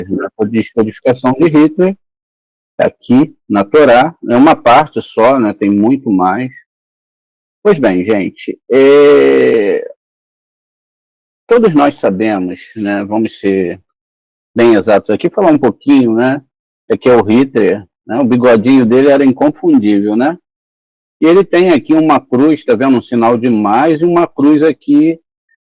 né? A descodificação de Hitler, aqui na Torá, é uma parte só, né? Tem muito mais. Pois bem, gente, todos nós sabemos, né? Vamos ser bem exatos aqui, falar um pouquinho, né? É que é o Hitler, né? O bigodinho dele era inconfundível, né? E ele tem aqui uma cruz, tá vendo? Um sinal de mais, e uma cruz aqui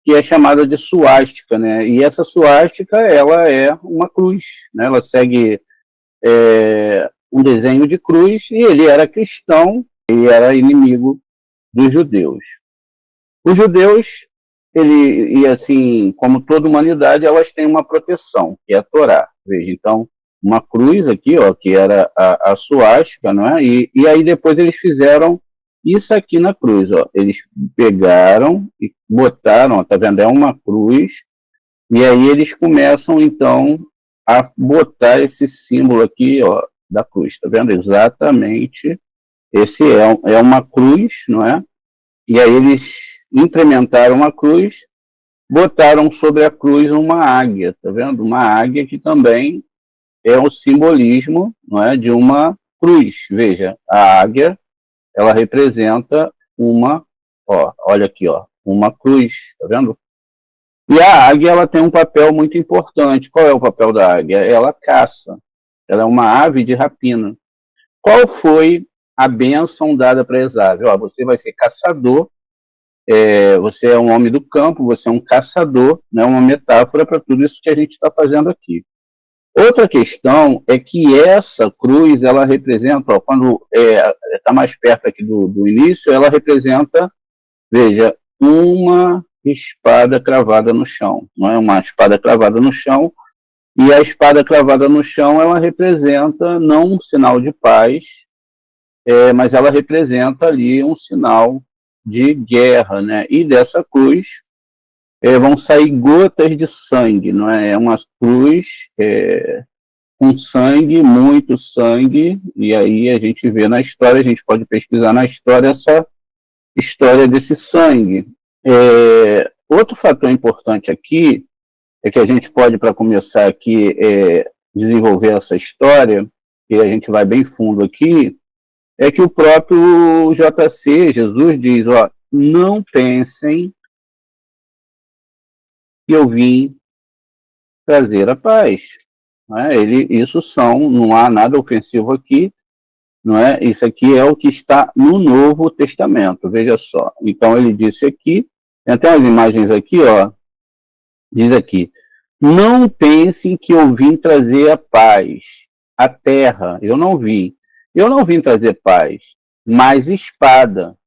que é chamada de suástica, né? E essa suástica, ela é uma cruz, né? Ela segue um desenho de cruz, e ele era cristão e era inimigo dos judeus. Os judeus, e assim, como toda humanidade, elas têm uma proteção, que é a Torá. Veja, então, uma cruz aqui, ó, que era a suástica, não é? E aí depois eles fizeram isso aqui na cruz, ó. Eles pegaram e botaram, ó, tá vendo? É uma cruz, e aí eles começam, então, a botar esse símbolo aqui, ó, da cruz, tá vendo? Exatamente, esse é uma cruz, não é? E aí eles implementaram a cruz, botaram sobre a cruz uma águia, tá vendo? Uma águia que também é o simbolismo, não é, de uma cruz. Veja, a águia, ela representa olha aqui, ó, uma cruz, tá vendo? E a águia, ela tem um papel muito importante. Qual é o papel da águia? Ela caça. Ela é uma ave de rapina. Qual foi a bênção dada para Esaú? Ó, você vai ser caçador, você é um homem do campo, você é um caçador, né? Uma metáfora para tudo isso que a gente está fazendo aqui. Outra questão é que essa cruz, ela representa, ó, quando está mais perto aqui do início, ela representa, veja, uma espada cravada no chão, não é? Uma espada cravada no chão, e a espada cravada no chão, ela representa não um sinal de paz, mas ela representa ali um sinal de guerra, né? E dessa cruz vão sair gotas de sangue, não é? É uma cruz com sangue, muito sangue, e aí a gente vê na história, a gente pode pesquisar na história essa história desse sangue. Outro fator importante aqui é que a gente pode, para começar aqui, desenvolver essa história, e a gente vai bem fundo aqui, é que o próprio JC, Jesus, diz, ó, não pensem que eu vim trazer a paz. Não é? Não há nada ofensivo aqui, não é? Isso aqui é o que está no Novo Testamento, veja só. Então ele disse aqui, tem até as imagens aqui, ó, diz aqui, não pensem que eu vim trazer a paz, a terra, eu não vim trazer paz, mas espada,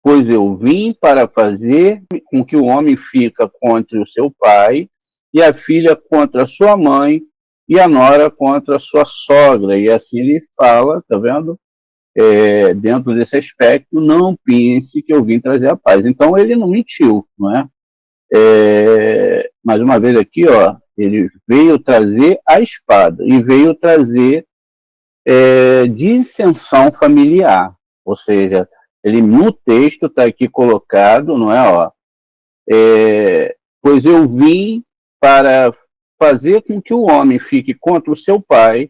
pois eu vim para fazer com que o homem fica contra o seu pai, e a filha contra a sua mãe, e a nora contra a sua sogra. E assim ele fala, tá vendo? Dentro desse aspecto, não pense que eu vim trazer a paz. Então ele não mentiu, não é? Mais uma vez aqui, ó, ele veio trazer a espada, e veio trazer dissensão familiar, ou seja, ele no texto está aqui colocado, não é, ó, pois eu vim para fazer com que o homem fique contra o seu pai.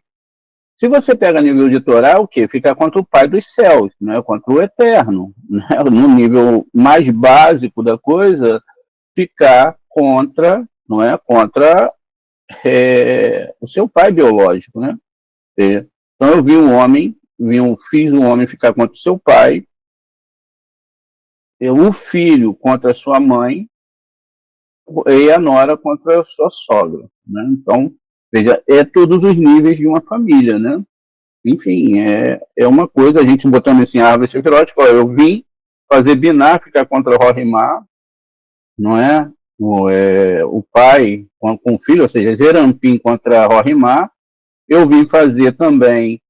Se você pega nível de Torá, o quê? Ficar contra o pai dos céus, né? Contra o eterno, né? No nível mais básico da coisa, ficar contra, não é? Contra o seu pai biológico, né? Então eu fiz um homem ficar contra o seu pai, o filho contra a sua mãe e a nora contra a sua sogra, né? Então, veja, todos os níveis de uma família, né? Enfim, é uma coisa, a gente botando assim, árvore sefirótica, eu vim fazer Biná ficar contra Rorimá, não é? O pai com o filho, ou seja, Zerampim contra Rorimá, eu vim fazer também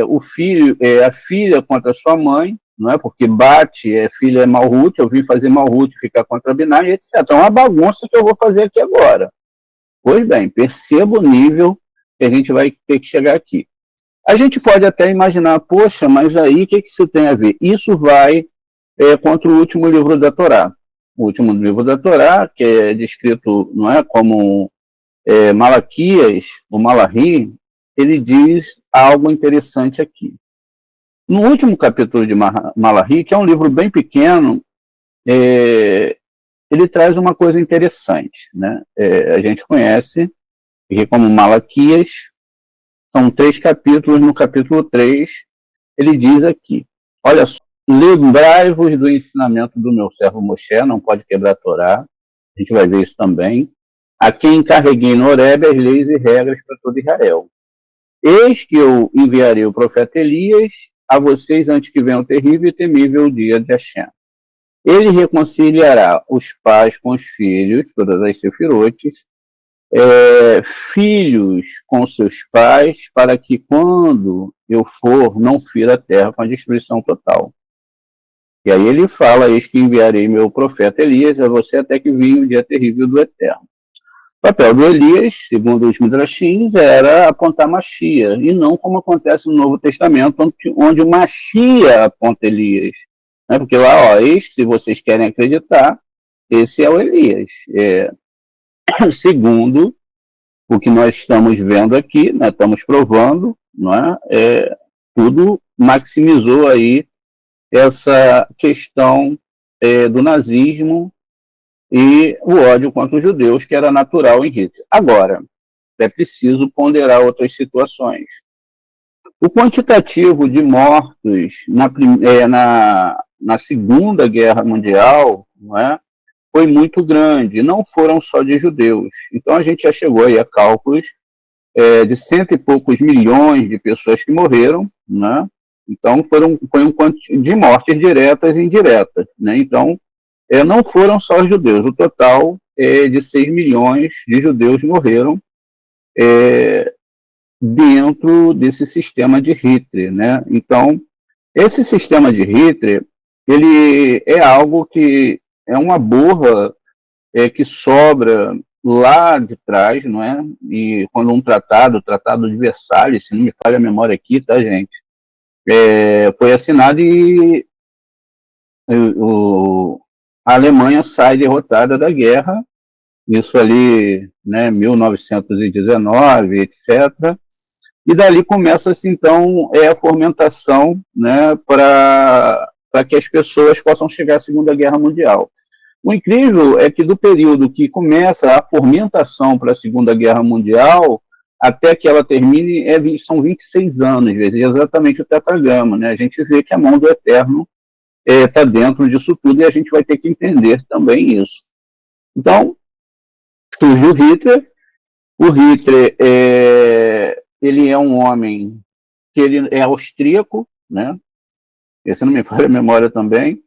o filho, a filha contra a sua mãe, não é? Porque Bate, filha é Malhut, eu vim fazer Malhut ficar contra Biná, e etc. É uma bagunça que eu vou fazer aqui agora. Pois bem, perceba o nível que a gente vai ter que chegar aqui. A gente pode até imaginar, poxa, mas aí o que isso tem a ver? Isso vai contra o último livro da Torá. O último livro da Torá, que é descrito, não é, como Malaquias, o Malachi, ele diz algo interessante aqui. No último capítulo de Malachi, que é um livro bem pequeno, ele traz uma coisa interessante, né? A gente conhece que como Malaquias, são 3 capítulos, no capítulo 3, ele diz aqui, olha só, lembrai-vos do ensinamento do meu servo Moshe, não pode quebrar a Torá, a gente vai ver isso também, a quem encarreguei no Horebe as leis e regras para todo Israel. Eis que eu enviarei o profeta Elias a vocês antes que venha o terrível e temível dia de Hashem. Ele reconciliará os pais com os filhos, todas as sefirotes, filhos com seus pais, para que quando eu for, não fira a terra com a destruição total. E aí ele fala, eis que enviarei meu profeta Elias a você até que venha o dia terrível do Eterno. O papel do Elias, segundo os Midrashins, era apontar Machia, e não como acontece no Novo Testamento, onde o Machia aponta Elias. Né? Porque lá, eis que se vocês querem acreditar, esse é o Elias. Segundo o que nós estamos vendo aqui, né, estamos provando, não é? Tudo maximizou aí essa questão do nazismo e o ódio contra os judeus, que era natural em Hitler. Agora, é preciso ponderar outras situações. O quantitativo de mortos na Segunda Guerra Mundial, não é, foi muito grande, não foram só de judeus. Então a gente já chegou aí a cálculos de 100 e poucos milhões de pessoas que morreram, né? Então foi um quanto de mortes diretas e indiretas, né? Então não foram só os judeus, o total de 6 milhões de judeus morreram dentro desse sistema de Hitler, né? Então esse sistema de Hitler, ele é algo que é uma borra que sobra lá de trás, não é? E quando o Tratado de Versalhes, se não me falha a memória aqui, tá, gente? Foi assinado e a Alemanha sai derrotada da guerra, isso ali, né, 1919, etc. E dali começa-se, então, a fomentação, né, para que as pessoas possam chegar à Segunda Guerra Mundial. O incrível é que do período que começa a fomentação para a Segunda Guerra Mundial até que ela termine são 26 anos, vezes exatamente o tetragrama, né? A gente vê que a mão do Eterno está dentro disso tudo e a gente vai ter que entender também isso. Então, surgiu Hitler. O Hitler ele é um homem que ele é austríaco, né? Esse não me falha a memória também.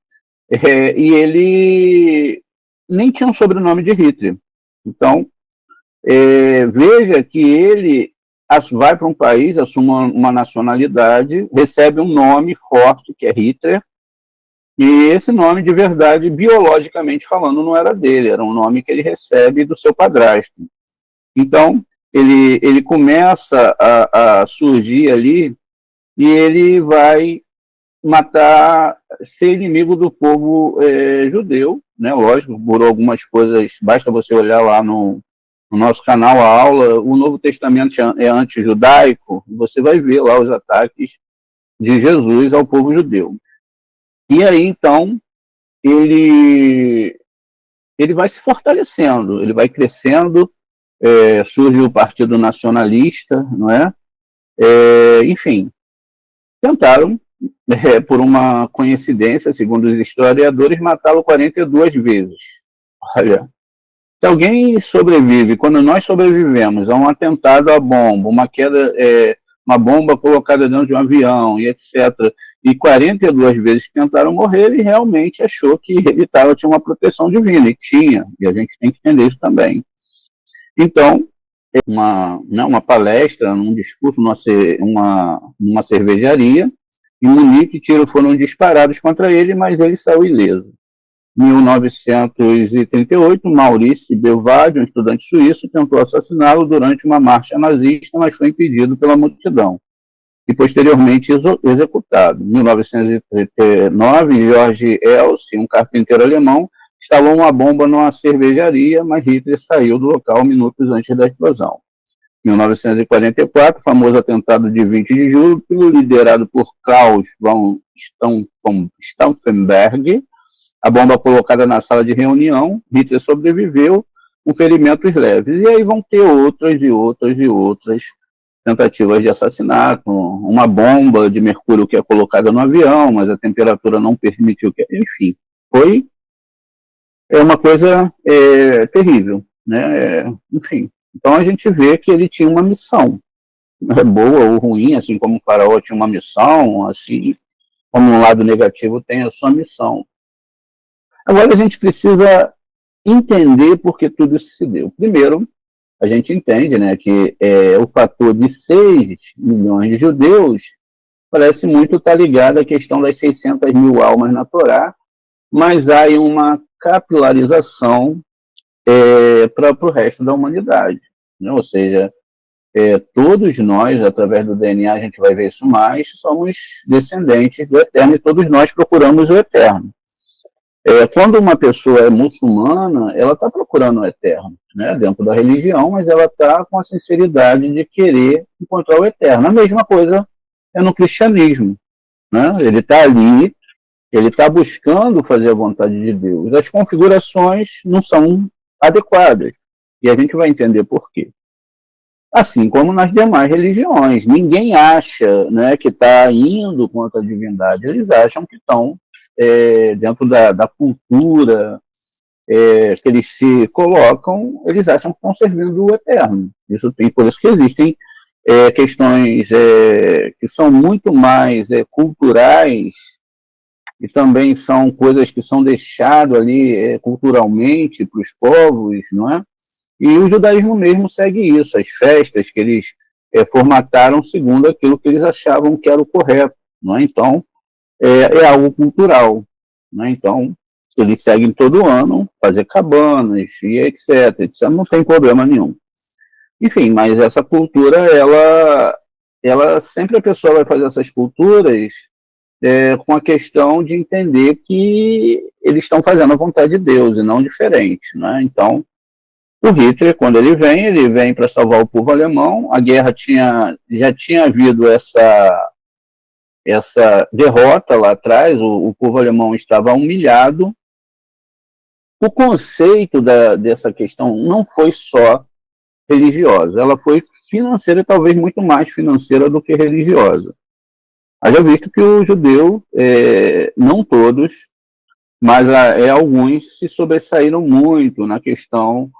E ele nem tinha um sobrenome de Hitler. Então, veja que ele vai para um país, assume uma nacionalidade, recebe um nome forte, que é Hitler, e esse nome, de verdade, biologicamente falando, não era dele, era um nome que ele recebe do seu padrasto. Então, ele começa a surgir ali, e ele vai ser inimigo do povo judeu, né? Lógico, por algumas coisas, basta você olhar lá no nosso canal, a aula, o Novo Testamento é anti-judaico, você vai ver lá os ataques de Jesus ao povo judeu. E aí, então, ele vai se fortalecendo, ele vai crescendo, surge o Partido Nacionalista, não é? Enfim, tentaram, por uma coincidência, segundo os historiadores, matá-lo 42 vezes. Olha, se alguém sobrevive, quando nós sobrevivemos a um atentado à bomba, uma queda, uma bomba colocada dentro de um avião, e etc., e 42 vezes tentaram morrer, ele realmente achou que ele tinha uma proteção divina, e tinha, e a gente tem que entender isso também. Então, uma palestra, um discurso numa cervejaria, em Munique, tiros foram disparados contra ele, mas ele saiu ileso. Em 1938, Maurice Belvade, um estudante suíço, tentou assassiná-lo durante uma marcha nazista, mas foi impedido pela multidão e posteriormente executado. Em 1939, George Elsie, um carpinteiro alemão, instalou uma bomba numa cervejaria, mas Hitler saiu do local minutos antes da explosão. 1944, famoso atentado de 20 de julho, liderado por Klaus von Stauffenberg, a bomba colocada na sala de reunião, Hitler sobreviveu com ferimentos leves. E aí vão ter outras e outras e outras tentativas de assassinato, uma bomba de mercúrio que é colocada no avião, mas a temperatura não permitiu que... Enfim, foi uma coisa terrível, né? Enfim, então a gente vê que ele tinha uma missão, boa ou ruim, assim como o Faraó tinha uma missão, assim como um lado negativo tem a sua missão. Agora a gente precisa entender por que tudo isso se deu. Primeiro, a gente entende, né, que o fator de 6 milhões de judeus parece muito estar ligado à questão das 600 mil almas na Torá, mas há aí uma capilarização para o resto da humanidade, né? Ou seja, todos nós, através do DNA, a gente vai ver isso mais, somos descendentes do Eterno e todos nós procuramos o Eterno. Quando uma pessoa é muçulmana, ela está procurando o Eterno, né, dentro da religião, mas ela está com a sinceridade de querer encontrar o Eterno. A mesma coisa é no cristianismo, né? Ele está ali, ele está buscando fazer a vontade de Deus. As configurações não são adequadas, e a gente vai entender por quê. Assim como nas demais religiões, ninguém acha, né, que está indo contra a divindade, eles acham que estão dentro da cultura que eles se colocam, eles acham que estão servindo o Eterno. Isso tem, por isso que existem questões que são muito mais culturais e também são coisas que são deixadas ali culturalmente para os povos, não é? E o judaísmo mesmo segue isso, as festas que eles formataram segundo aquilo que eles achavam que era o correto, não é? Então, é algo cultural, né? Então, eles seguem todo ano, fazer cabanas e etc, etc. Não tem problema nenhum. Enfim, mas essa cultura, ela sempre a pessoa vai fazer essas culturas com a questão de entender que eles estão fazendo a vontade de Deus e não diferente, né? Então, o Hitler, quando ele vem para salvar o povo alemão. A guerra já tinha havido essa derrota lá atrás, o povo alemão estava humilhado. O conceito dessa questão não foi só religiosa, ela foi financeira, talvez muito mais financeira do que religiosa. Haja visto que o judeu, não todos, mas alguns se sobressaíram muito na questão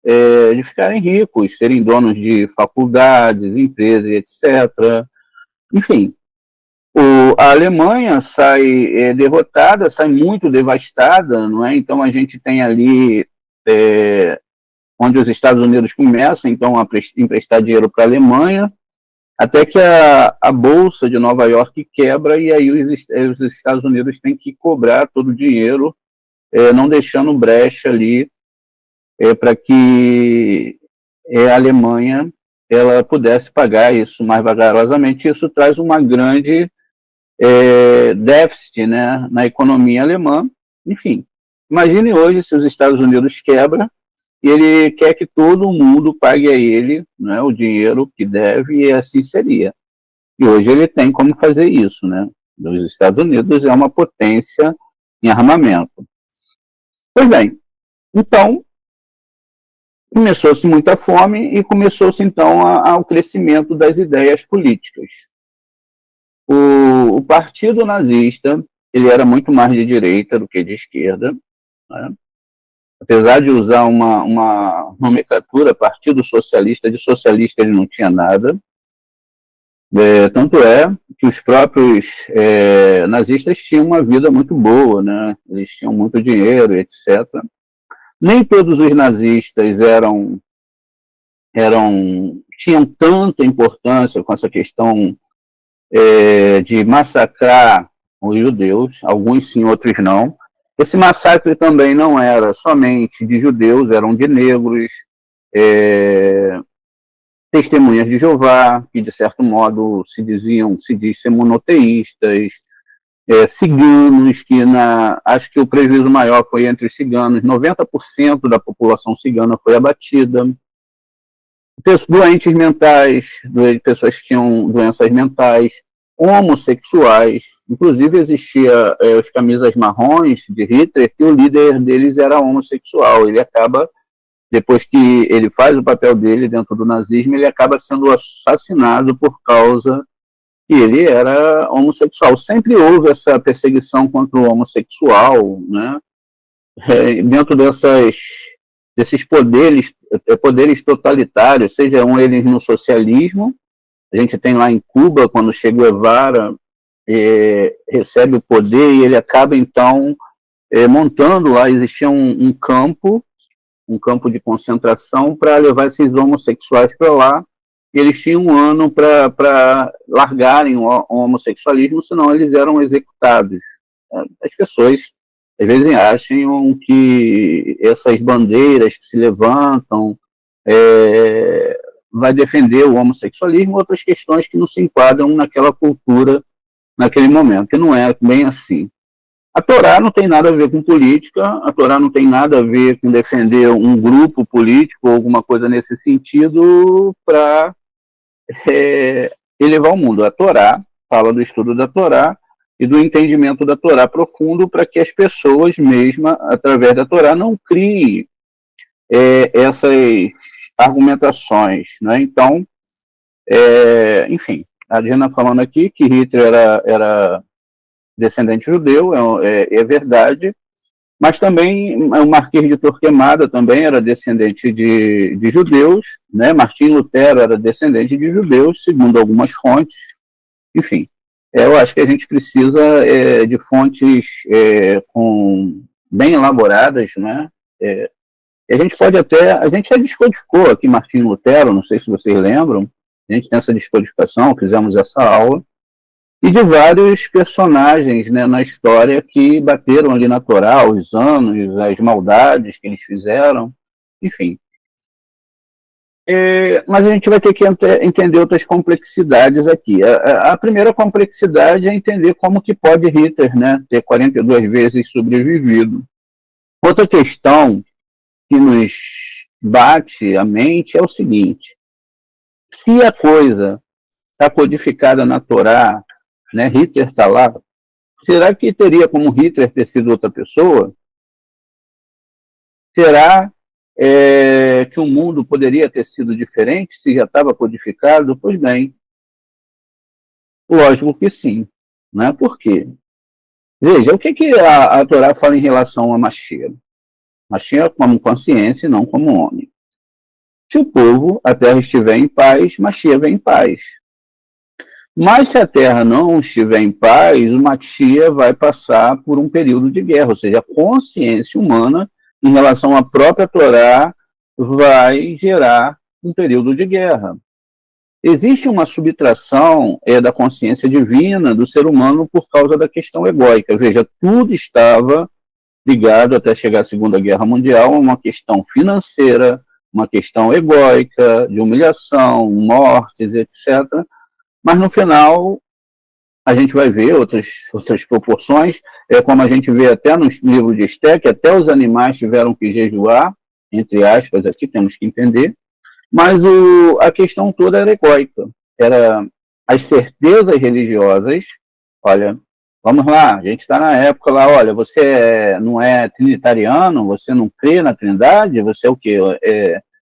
de ficarem ricos, serem donos de faculdades, empresas, etc. Enfim, a Alemanha sai derrotada, sai muito devastada, não é? Então a gente tem ali onde os Estados Unidos começam então a emprestar dinheiro para a Alemanha, até que a Bolsa de Nova York quebra e aí os Estados Unidos têm que cobrar todo o dinheiro, não deixando brecha ali para que a Alemanha ela pudesse pagar isso mais vagarosamente. Isso traz uma grande déficit, né, na economia alemã. Enfim, imagine hoje se os Estados Unidos quebra e ele quer que todo mundo pague a ele, né, o dinheiro que deve, e assim seria. E hoje ele tem como fazer isso, né? Os Estados Unidos é uma potência em armamento. Pois bem, então começou-se muita fome e começou-se então ao crescimento das ideias políticas. O partido nazista, ele era muito mais de direita do que de esquerda, né? Apesar de usar uma nomenclatura, Partido Socialista, de socialista ele não tinha nada. Tanto é que os próprios nazistas tinham uma vida muito boa, né? Eles tinham muito dinheiro, etc. Nem todos os nazistas tinham tanta importância com essa questão de massacrar os judeus, alguns sim, outros não. Esse massacre também não era somente de judeus, eram de negros, testemunhas de Jeová, que de certo modo se diz ser monoteístas, ciganos, que acho que o prejuízo maior foi entre os ciganos, 90% da população cigana foi abatida, doentes mentais, pessoas que tinham doenças mentais, homossexuais, inclusive existia os camisas marrons de Hitler, que o líder deles era homossexual, ele acaba, depois que ele faz o papel dele dentro do nazismo, ele acaba sendo assassinado por causa que ele era homossexual. Sempre houve essa perseguição contra o homossexual, né? Dentro desses poderes totalitários, sejam eles no socialismo, a gente tem lá em Cuba, quando Che Guevara recebe o poder e ele acaba, então, montando lá, existia um campo de concentração para levar esses homossexuais para lá, e eles tinham um ano para largarem o homossexualismo, senão eles eram executados. As pessoas, às vezes, acham que essas bandeiras que se levantam vai defender o homossexualismo, outras questões que não se enquadram naquela cultura, naquele momento, e não é bem assim. A Torá não tem nada a ver com política, a Torá não tem nada a ver com defender um grupo político ou alguma coisa nesse sentido para elevar o mundo. A Torá fala do estudo da Torá e do entendimento da Torá profundo para que as pessoas mesmo, através da Torá, não criem essas argumentações, né? Então, enfim, a Diana falando aqui que Hitler era descendente judeu, é verdade, mas também o Marquês de Torquemada também era descendente de judeus, né? Martim Lutero era descendente de judeus, segundo algumas fontes, enfim. Eu acho que a gente precisa de fontes bem elaboradas, né? A gente já descodificou aqui Martim Lutero, não sei se vocês lembram, a gente tem essa descodificação, fizemos essa aula, e de vários personagens, né, na história que bateram ali na Torá, os anos, as maldades que eles fizeram, enfim. Mas a gente vai ter que entender outras complexidades aqui. A primeira complexidade é entender como que pode Hitler, né, ter 42 vezes sobrevivido. Outra questão que nos bate a mente é o seguinte: se a coisa está codificada na Torá, né, Hitler está lá, será que teria como Hitler ter sido outra pessoa? Será que o mundo poderia ter sido diferente se já estava codificado? Pois bem, lógico que sim. Né? Por quê? Veja, o que a Torá fala em relação a Mashiach? Mashiach como consciência e não como homem. Se o povo, a terra estiver em paz, Mashiach vem em paz. Mas se a terra não estiver em paz, o Mashiach vai passar por um período de guerra, ou seja, a consciência humana em relação à própria Torá vai gerar um período de guerra. Existe uma subtração da consciência divina do ser humano por causa da questão egóica. Veja, tudo estava ligado até chegar à Segunda Guerra Mundial a uma questão financeira, uma questão egóica, de humilhação, mortes, etc. Mas no final a gente vai ver outras proporções, como a gente vê até no livro de Esté, que até os animais tiveram que jejuar, entre aspas, aqui temos que entender, mas a questão toda era egóica, era as certezas religiosas. Olha, vamos lá, a gente está na época lá, olha, você não é trinitariano, você não crê na Trindade, você é o quê?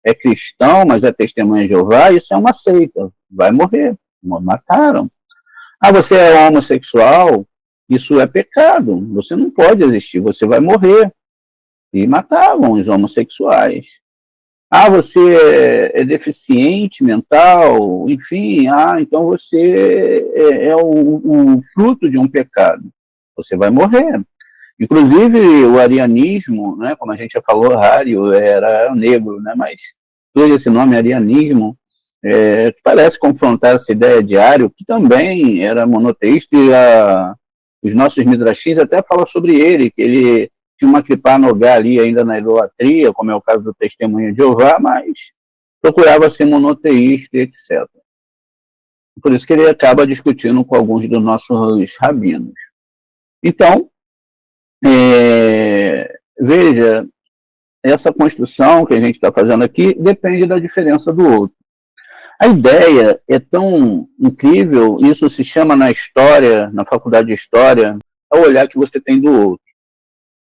É cristão, mas é testemunha de Jeová, isso é uma seita, vai morrer, mataram. Ah, você é homossexual, isso é pecado, você não pode existir, você vai morrer. E matavam os homossexuais. Ah, você é deficiente mental, enfim, então você é o fruto de um pecado, você vai morrer. Inclusive o arianismo, né, como a gente já falou, Ario era negro, né, mas todo esse nome arianismo parece confrontar essa ideia de Ario, que também era monoteísta, e os nossos midrashins até falam sobre ele, que ele tinha uma clipá nogá ali ainda na idolatria, como é o caso do Testemunho de Jeová, mas procurava ser monoteísta, etc. Por isso que ele acaba discutindo com alguns dos nossos rabinos. Então, veja, essa construção que a gente está fazendo aqui depende da diferença do outro. A ideia é tão incrível, isso se chama na história, na faculdade de história, é o olhar que você tem do outro.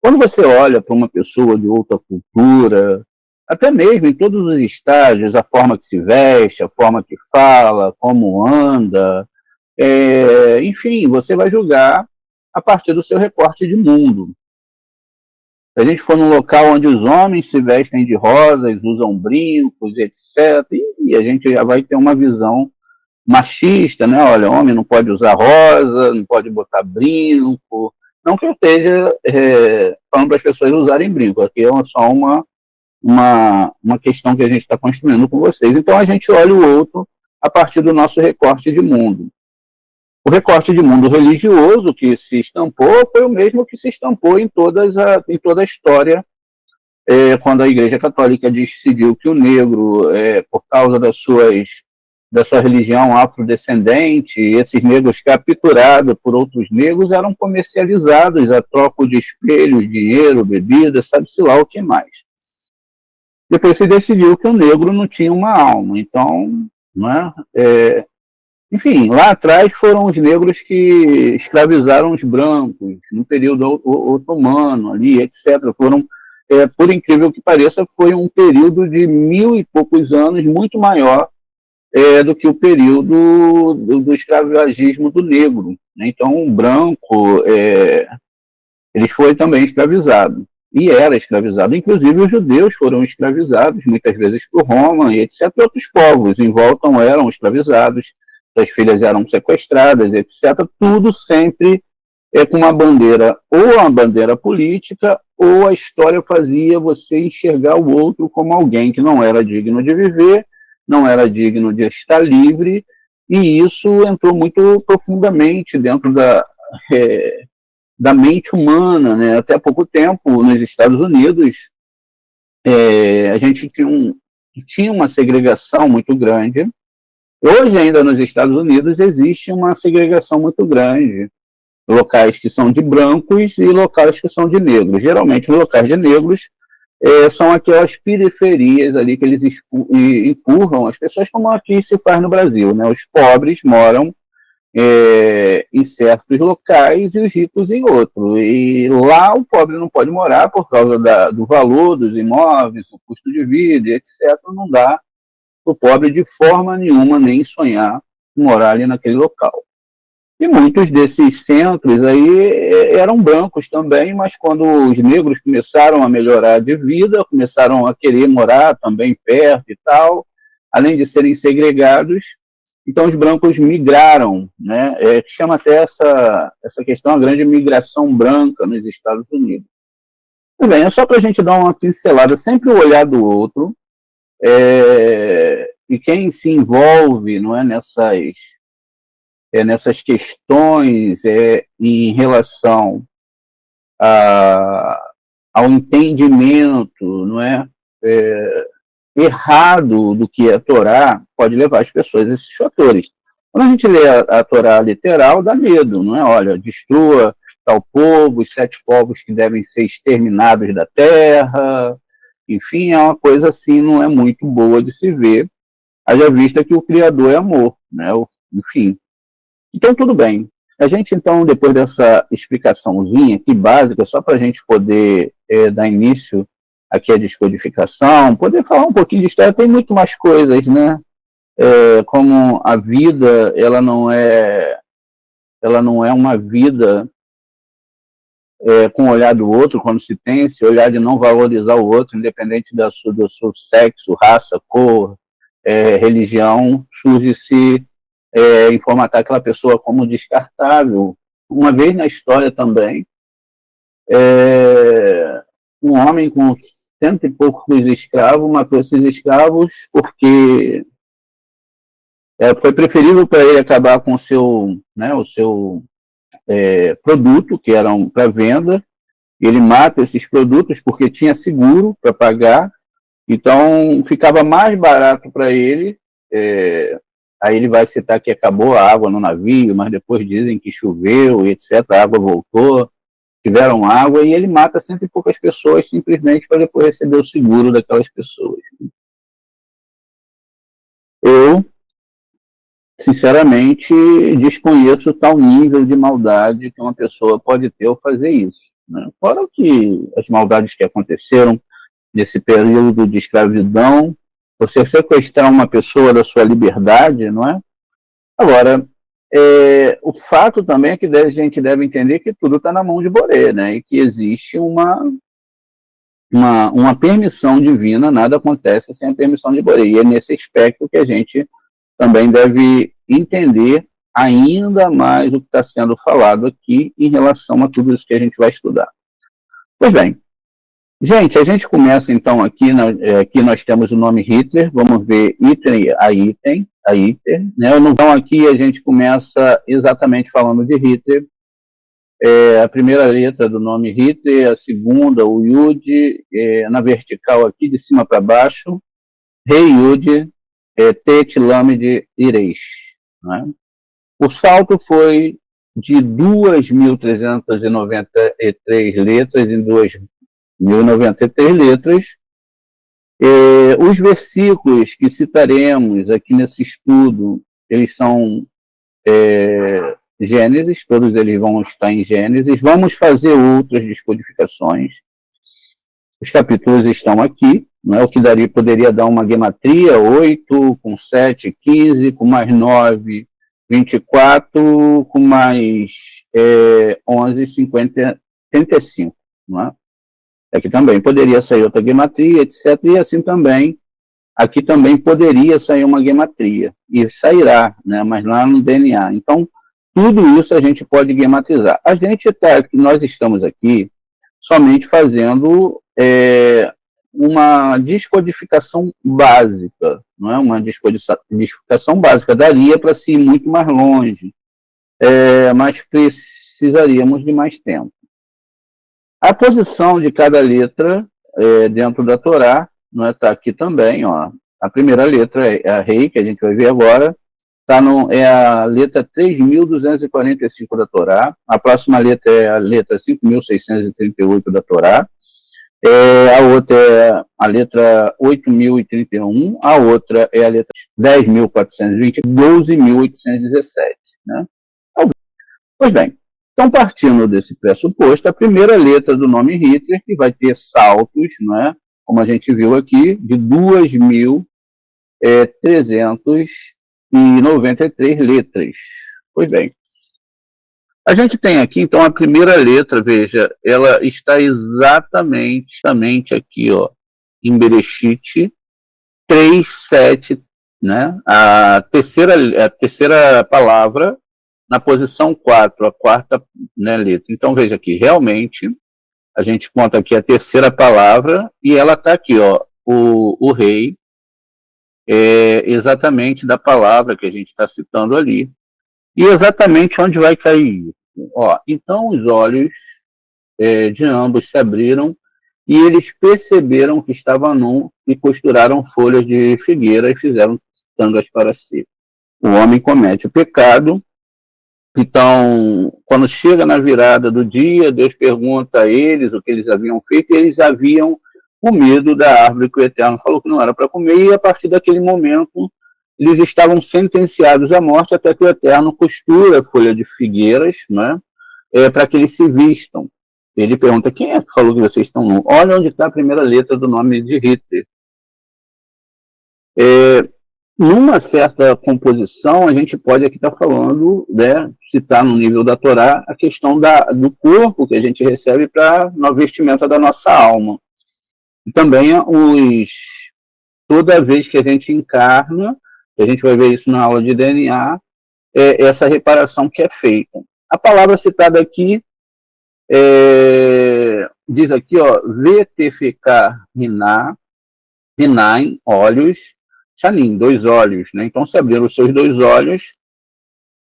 Quando você olha para uma pessoa de outra cultura, até mesmo em todos os estágios, a forma que se veste, a forma que fala, como anda, enfim, você vai julgar a partir do seu recorte de mundo. Se a gente for num local onde os homens se vestem de rosas, usam brincos, etc., e a gente já vai ter uma visão machista, né? Olha, homem não pode usar rosa, não pode botar brinco. Não que eu esteja falando para as pessoas usarem brinco, aqui é só uma questão que a gente está construindo com vocês. Então a gente olha o outro a partir do nosso recorte de mundo. O recorte de mundo religioso que se estampou foi o mesmo que se estampou em toda a história, quando a Igreja Católica decidiu que o negro, por causa da sua religião afrodescendente, esses negros capturados por outros negros eram comercializados a troco de espelhos, dinheiro, bebida, sabe-se lá o que mais. Depois se decidiu que o negro não tinha uma alma. Então, enfim, lá atrás foram os negros que escravizaram os brancos, no período otomano, ali, etc. Foram, por incrível que pareça, foi um período de 1000 e poucos anos, muito maior do que o período do escravagismo do negro. Então, o branco, ele foi também escravizado, e era escravizado. Inclusive, os judeus foram escravizados, muitas vezes por Roma, e etc. Outros povos em volta eram escravizados, as filhas eram sequestradas, etc. Tudo sempre com uma bandeira, ou uma bandeira política, ou a história fazia você enxergar o outro como alguém que não era digno de viver, não era digno de estar livre, e isso entrou muito profundamente dentro da mente humana, né? Até pouco tempo, nos Estados Unidos, a gente tinha uma segregação muito grande. Hoje, ainda nos Estados Unidos, existe uma segregação muito grande. Locais que são de brancos e locais que são de negros. Geralmente, os locais de negros são aquelas periferias ali que eles empurram as pessoas, como aqui se faz no Brasil, né? Os pobres moram em certos locais e os ricos em outros. E lá o pobre não pode morar por causa do valor dos imóveis, o custo de vida, etc. Não dá o pobre de forma nenhuma nem sonhar morar ali naquele local. E muitos desses centros aí eram brancos também, mas quando os negros começaram a melhorar de vida, começaram a querer morar também perto e tal, além de serem segregados, então os brancos migraram, né? Chama até essa questão a grande migração branca nos Estados Unidos. Tudo bem, é só para a gente dar uma pincelada, sempre o olhar do outro, e quem se envolve, não é, nessas questões em relação ao entendimento, não é, errado do que é a Torá, pode levar as pessoas a esses fatores. Quando a gente lê a Torá literal, dá medo, não é? Olha, destrua tal povo, os 7 povos que devem ser exterminados da terra. Enfim, é uma coisa assim, não é muito boa de se ver, haja vista que o Criador é amor, né? Enfim. Então, tudo bem. A gente, então, depois dessa explicaçãozinha aqui básica, só para a gente poder dar início aqui à descodificação, poder falar um pouquinho de história, tem muito mais coisas, né? Como a vida, ela não é uma vida com o olhar do outro, quando se tem esse olhar de não valorizar o outro, independente do seu sexo, raça, cor, religião, surge-se em formatar aquela pessoa como descartável. Uma vez na história também, um homem com 100 e poucos escravos matou esses escravos porque foi preferível para ele acabar com o seu produto, que eram para venda. Ele mata esses produtos porque tinha seguro para pagar, então ficava mais barato para ele Aí ele vai citar que acabou a água no navio, mas depois dizem que choveu, e etc., a água voltou, tiveram água, e ele mata cento e poucas pessoas simplesmente para depois receber o seguro daquelas pessoas. Eu, sinceramente, desconheço tal nível de maldade que uma pessoa pode ter ao fazer isso, né? Fora que as maldades que aconteceram nesse período de escravidão, você sequestrar uma pessoa da sua liberdade, não é? Agora, o fato também é que a gente deve entender que tudo está na mão de Boré, né? E que existe uma permissão divina, nada acontece sem a permissão de Boré. E é nesse aspecto que a gente também deve entender ainda mais o que está sendo falado aqui em relação a tudo isso que a gente vai estudar. Pois bem, gente, a gente começa então aqui, aqui nós temos o nome Hitler, vamos ver item a item, né? Então aqui a gente começa exatamente falando de Hitler, a primeira letra do nome Hitler, a segunda, o Yud, na vertical aqui de cima para baixo, Rei Yud, Tet Lamed Iresh, né? O salto foi de 2.393 letras em 2.093 letras. Os versículos que citaremos aqui nesse estudo, eles são Gênesis, todos eles vão estar em Gênesis. Vamos fazer outras descodificações. Os capítulos estão aqui, não é? O que poderia dar uma gematria, 8, com 7, 15, com mais 9, 24, com mais 11, 50, 35, não é? Aqui também poderia sair outra gematria, etc. E assim também, aqui também poderia sair uma gematria, e sairá, né? Mas lá no DNA. Então, tudo isso a gente pode gematizar. Nós estamos aqui somente fazendo uma descodificação básica, não é? Uma descodificação básica. Daria para se ir muito mais longe, mas precisaríamos de mais tempo. A posição de cada letra dentro da Torá, não está aqui também, ó. A primeira letra é a Rei, que a gente vai ver agora, é a letra 3.245 da Torá, a próxima letra é a letra 5.638 da Torá, a outra é a letra 8.031, a outra é a letra 10.420, 12.817, né? Pois bem, então, partindo desse pressuposto, a primeira letra do nome Hitler, que vai ter saltos, não é? Como a gente viu aqui, de 2.393 letras. Pois bem, a gente tem aqui, então, a primeira letra, veja, ela está exatamente aqui, ó, em Bereshit 3.7, né? A terceira palavra na posição 4, a quarta, né, letra. Então, veja aqui, realmente, a gente conta aqui a terceira palavra, e ela está aqui, ó, o rei, exatamente da palavra que a gente está citando ali, e exatamente onde vai cair isso. Ó, então, os olhos de ambos se abriram, e eles perceberam que estava nu, e costuraram folhas de figueira, e fizeram tânduas para si. O homem comete o pecado. Então, quando chega na virada do dia, Deus pergunta a eles o que eles haviam feito, e eles haviam comido da árvore que o Eterno falou que não era para comer, e a partir daquele momento eles estavam sentenciados à morte, até que o Eterno costura a folha de figueiras, né, para que eles se vistam. Ele pergunta, quem é que falou que vocês estão nus? Olha onde está a primeira letra do nome de Hitler. Numa certa composição, a gente pode aqui estar falando, né, citar no nível da Torá, a questão do corpo que a gente recebe para no vestimenta da nossa alma. E também toda vez que a gente encarna, a gente vai ver isso na aula de DNA, essa reparação que é feita. A palavra citada aqui diz aqui, ó, VTFK Rinaim, olhos, Shanim, 2 olhos, né? Então se abriram os seus 2 olhos,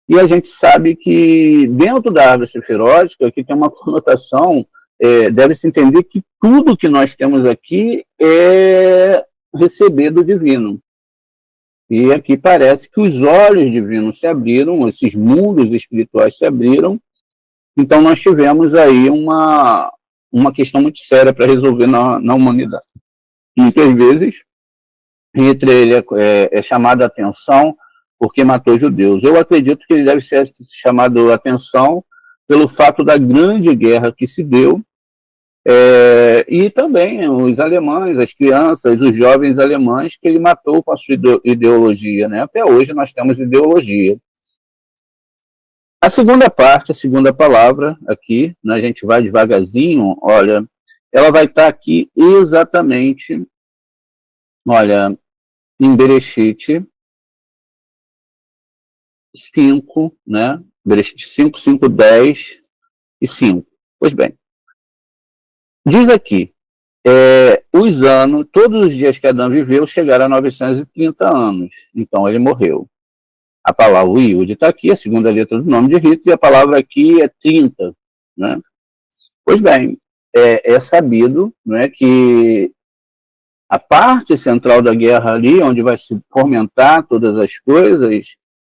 e a gente sabe que dentro da árvore sefirótica, que tem uma conotação, deve-se entender que tudo que nós temos aqui é receber do divino. E aqui parece que os olhos divinos se abriram, esses mundos espirituais se abriram, então nós tivemos aí uma questão muito séria para resolver na humanidade. Muitas vezes, Hitler é chamado a atenção porque matou judeus. Eu acredito que ele deve ser chamado a atenção pelo fato da grande guerra que se deu, e também os alemães, as crianças, os jovens alemães que ele matou com a sua ideologia, né? Até hoje nós temos ideologia. A segunda parte, a segunda palavra aqui, né, a gente vai devagarzinho, olha, ela vai estar aqui exatamente, olha, em Bereshit 5, né? Bereshit 5, 5, 10 e 5. Pois bem, diz aqui, os anos, todos os dias que Adão viveu chegaram a 930 anos, então ele morreu. A palavra Yud está aqui, a segunda letra do nome de Hitler, e a palavra aqui é 30, né? Pois bem, é sabido, né, que a parte central da guerra ali, onde vai se fomentar todas as coisas,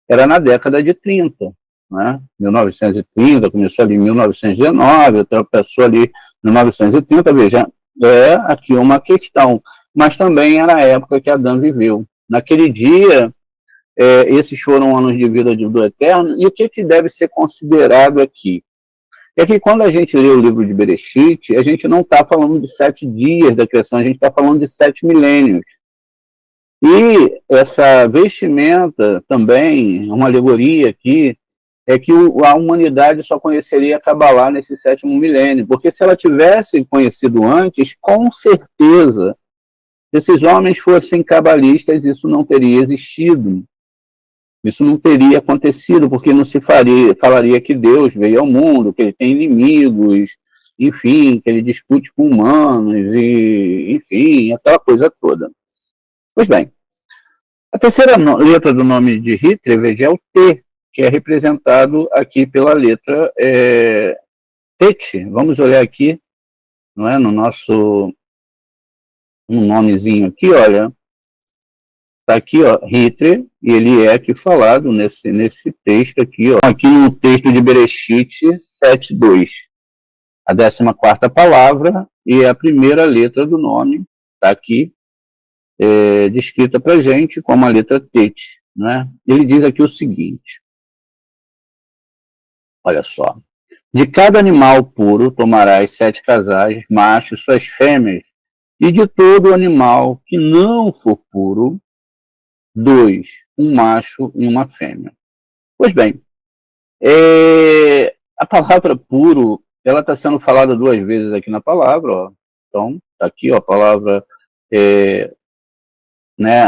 era na década de 30, né? 1930, começou ali em 1919, passou ali em 1930, veja, aqui uma questão, mas também era a época que Adão viveu. Naquele dia, esses foram anos de vida do Eterno, e o que deve ser considerado aqui? É que quando a gente lê o livro de Bereshit, a gente não está falando de 7 dias da criação, a gente está falando de 7 milênios. E essa vestimenta também, uma alegoria aqui, é que a humanidade só conheceria a Kabbalah nesse 7º milênio, porque se ela tivesse conhecido antes, com certeza, se esses homens fossem cabalistas, isso não teria existido. Isso não teria acontecido, porque não se falaria que Deus veio ao mundo, que ele tem inimigos, enfim, que ele discute com humanos, e, enfim, aquela coisa toda. Pois bem, a terceira letra do nome de Hitler, veja, é o T, que é representado aqui pela letra Tet. Vamos olhar aqui, não é, no nosso nomezinho aqui, olha, está aqui, ó, Hitler, e ele é aqui falado nesse texto aqui, ó, aqui no texto de Bereshit 7.2. A 14ª palavra e a primeira letra do nome está aqui, descrita para a gente como a letra Tet, né? Ele diz aqui o seguinte, olha só, de cada animal puro tomarás 7 casais, machos, suas fêmeas, e de todo animal que não for puro, 2, um macho e uma fêmea. Pois bem, a palavra puro, ela está sendo falada 2 vezes aqui na palavra, ó. Então, está aqui, ó, a palavra né,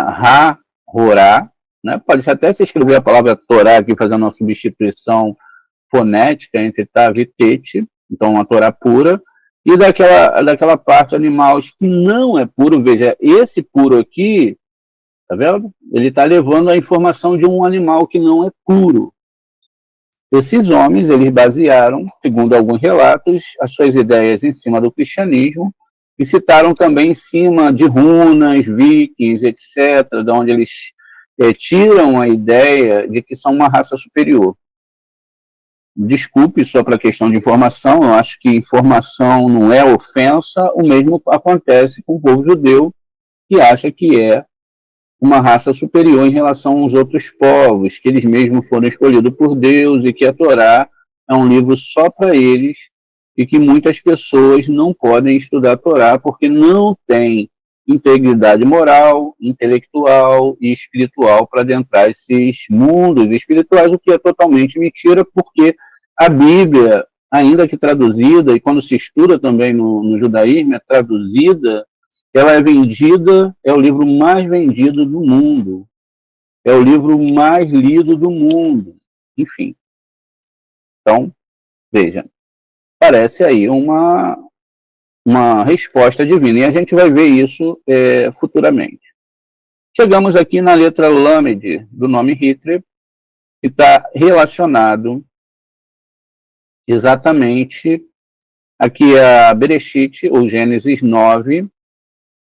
Horá, né? Pode até se escrever a palavra Torá aqui, fazendo uma substituição fonética entre Tav e Tet, então uma Torá pura, e daquela parte animal que não é puro, veja, esse puro aqui, tá vendo? Ele está levando a informação de um animal que não é puro. Esses homens, eles basearam, segundo alguns relatos, as suas ideias em cima do cristianismo, e citaram também em cima de runas, vikings, etc., de onde eles tiram a ideia de que são uma raça superior. Desculpe, só para questão de informação, eu acho que informação não é ofensa, o mesmo acontece com o povo judeu, que acha que é uma raça superior em relação aos outros povos, que eles mesmos foram escolhidos por Deus e que a Torá é um livro só para eles e que muitas pessoas não podem estudar a Torá porque não têm integridade moral, intelectual e espiritual para adentrar esses mundos espirituais, o que é totalmente mentira, porque a Bíblia, ainda que traduzida, e quando se estuda também no judaísmo, é traduzida, ela é vendida, é o livro mais vendido do mundo, é o livro mais lido do mundo, enfim. Então, veja, parece aí uma resposta divina, e a gente vai ver isso futuramente. Chegamos aqui na letra Lamed do nome Hitler, que está relacionado exatamente aqui a Bereshit, ou Gênesis 9.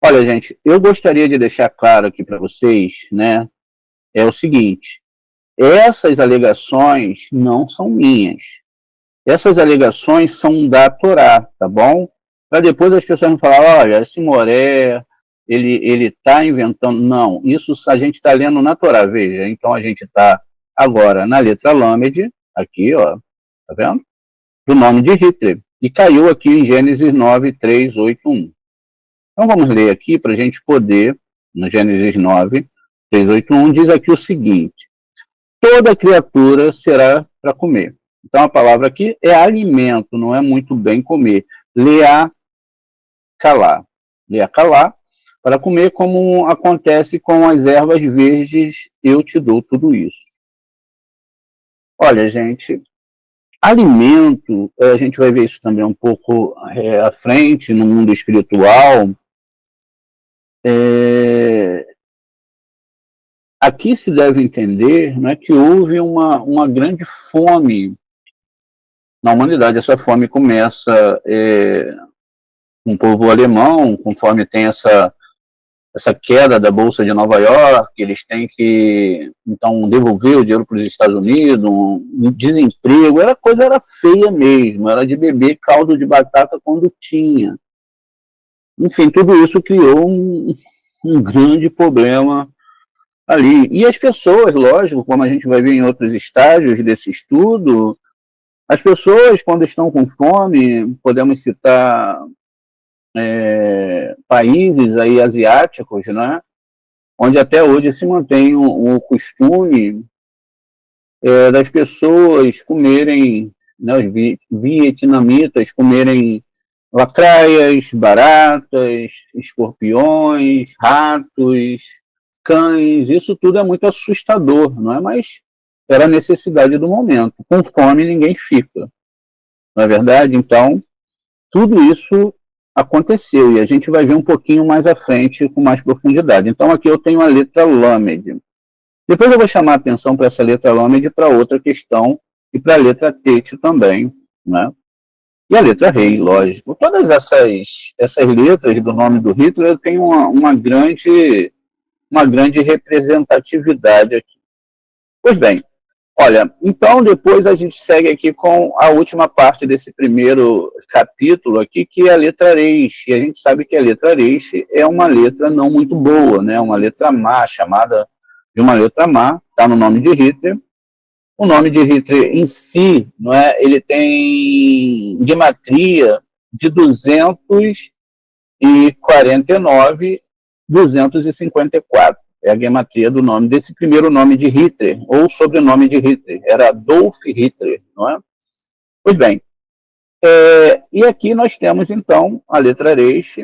Olha, gente, eu gostaria de deixar claro aqui para vocês, né, é o seguinte: essas alegações não são minhas. Essas alegações são da Torá, tá bom? Para depois as pessoas não falarem, olha, esse Moré, ele está inventando. Não, isso a gente está lendo na Torá, veja. Então a gente está agora na letra Lamed, aqui, ó, tá vendo? Do nome de Hitler. E caiu aqui em Gênesis 9, 3, 8, 1. Então vamos ler aqui para a gente poder, no Gênesis 9, 3, 8, 1, diz aqui o seguinte: toda criatura será para comer. Então a palavra aqui é alimento, não é muito bem comer. Leá, calá. Leá, calá, para comer, como acontece com as ervas verdes, eu te dou tudo isso. Olha, gente, alimento, a gente vai ver isso também um pouco à frente, no mundo espiritual. Aqui se deve entender, né, que houve uma grande fome na humanidade. Essa fome começa com o povo alemão, conforme tem essa queda da Bolsa de Nova York, eles têm que, então, devolver o dinheiro para os Estados Unidos, um desemprego, a coisa era feia mesmo, era de beber caldo de batata quando tinha. Enfim, tudo isso criou um grande problema ali. E as pessoas, lógico, como a gente vai ver em outros estágios desse estudo, as pessoas, quando estão com fome, podemos citar países aí asiáticos, né, onde até hoje se mantém o costume das pessoas comerem, né, os vietnamitas comerem lacraias, baratas, escorpiões, ratos, cães. Isso tudo é muito assustador, não é? Mas era a necessidade do momento. Com fome ninguém fica, não é verdade? Então, tudo isso aconteceu e a gente vai ver um pouquinho mais à frente com mais profundidade. Então, aqui eu tenho a letra Lamed. Depois eu vou chamar a atenção para essa letra Lamed e para outra questão e para a letra Tet também, né? E a letra Rei, lógico. Todas essas letras do nome do Hitler têm uma grande representatividade aqui. Pois bem, olha, então depois a gente segue aqui com a última parte desse primeiro capítulo aqui, que é a letra Reis. E a gente sabe que a letra Reis é uma letra não muito boa, né? Uma letra má, chamada de uma letra má, está no nome de Hitler. O nome de Hitler em si, não é? Ele tem gematria de 249, 254. É a gematria do nome desse primeiro nome de Hitler, ou sobrenome de Hitler. Era Adolf Hitler, não é? Pois bem, e aqui nós temos, então, a letra Reis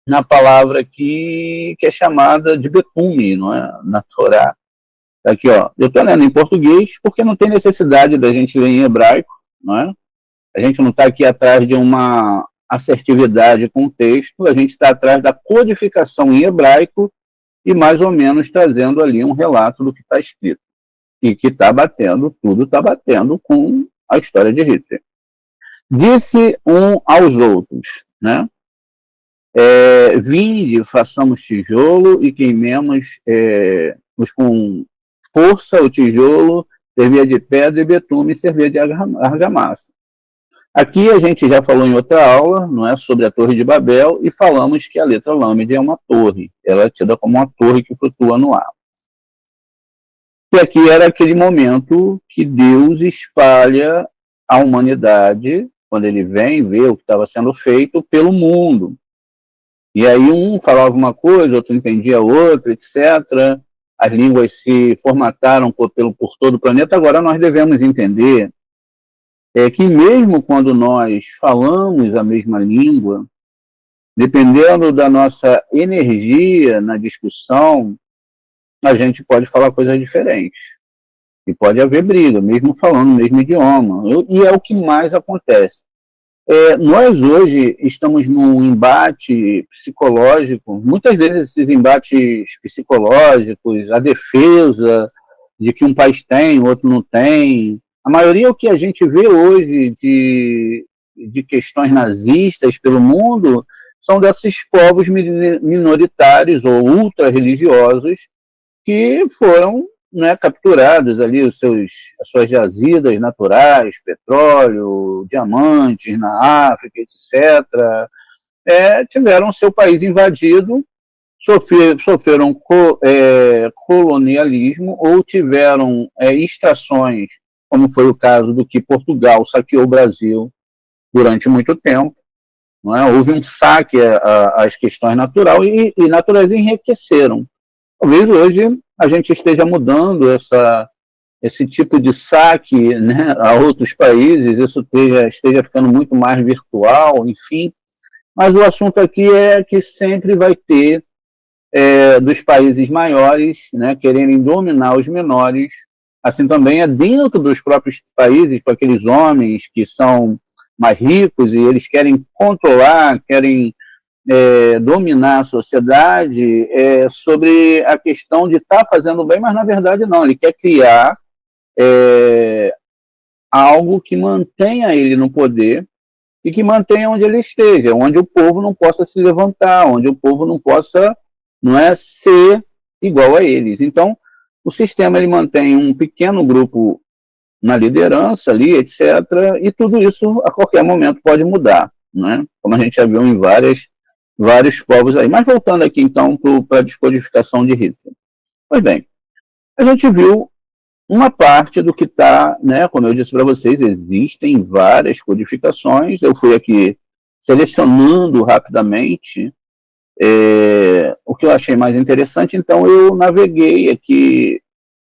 na palavra aqui que é chamada de betume, não é? Na Torá. Aqui, ó, eu estou lendo em português porque não tem necessidade da gente ler em hebraico, não é? A gente não está aqui atrás de uma assertividade com o texto, a gente está atrás da codificação em hebraico e mais ou menos trazendo ali um relato do que está escrito. E que está batendo, tudo está batendo com a história de Hitler. Disse um aos outros, né? Vinde, façamos tijolo e queimemos com força o tijolo, servia de pedra e betume servia de argamassa. Aqui a gente já falou em outra aula, não é, sobre a Torre de Babel, e falamos que a letra Lamed é uma torre. Ela é tida como uma torre que flutua no ar. E aqui era aquele momento que Deus espalha a humanidade, quando ele vem ver o que estava sendo feito, pelo mundo. E aí um falava uma coisa, outro entendia outra, etc. As línguas se formataram por todo o planeta. Agora nós devemos entender que mesmo quando nós falamos a mesma língua, dependendo da nossa energia na discussão, a gente pode falar coisas diferentes. E pode haver briga, mesmo falando o mesmo idioma. E é o que mais acontece. Nós hoje estamos num embate psicológico, muitas vezes esses embates psicológicos, a defesa de que um país tem, o outro não tem. A maioria o que a gente vê hoje de questões nazistas pelo mundo são desses povos minoritários ou ultra-religiosos que foram, né, capturados ali as suas jazidas naturais, petróleo, diamantes na África, etc., tiveram seu país invadido, sofreram colonialismo ou tiveram extrações, como foi o caso do que Portugal saqueou o Brasil durante muito tempo. Não é? Houve um saque às questões naturais enriqueceram. Talvez hoje a gente esteja mudando esse tipo de saque, né, a outros países, isso esteja ficando muito mais virtual, enfim. Mas o assunto aqui é que sempre vai ter dos países maiores, né, quererem dominar os menores. Assim também é dentro dos próprios países, com aqueles homens que são mais ricos e eles querem controlar, querem dominar a sociedade sobre a questão de estar fazendo bem, mas na verdade não, ele quer criar algo que mantenha ele no poder e que mantenha onde ele esteja, onde o povo não possa se levantar, onde o povo não possa ser igual a eles. Então, o sistema ele mantém um pequeno grupo na liderança ali, etc., e tudo isso a qualquer momento pode mudar, né? Como a gente já viu em vários povos aí. Mas voltando aqui, então, para a descodificação de Hitler. Pois bem, a gente viu uma parte do que está, né, como eu disse para vocês, existem várias codificações, eu fui aqui selecionando rapidamente o que eu achei mais interessante, então eu naveguei aqui,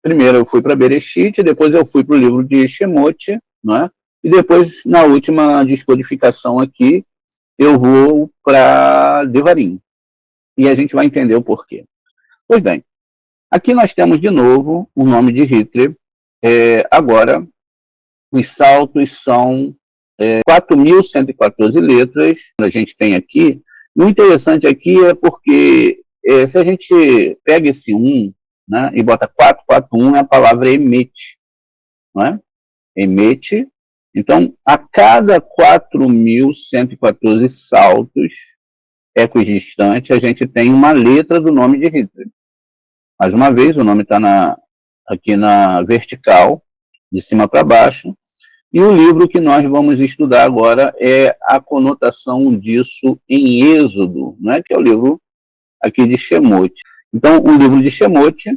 primeiro eu fui para Bereshit, depois eu fui para o livro de Shemot, né, e depois, na última descodificação aqui, eu vou para Devarim, e a gente vai entender o porquê. Pois bem, aqui nós temos de novo o nome de Hitler. Agora, os saltos são 4.114 letras, a gente tem aqui. O interessante aqui é porque se a gente pega esse 1, né, e bota 441, é a palavra emete, não é? Emete. Então, a cada 4.114 saltos equidistantes, a gente tem uma letra do nome de Hitler. Mais uma vez, o nome está aqui na vertical, de cima para baixo, e o livro que nós vamos estudar agora é a conotação disso em Êxodo, né, que é o livro aqui de Shemot. Então, o livro de Shemot,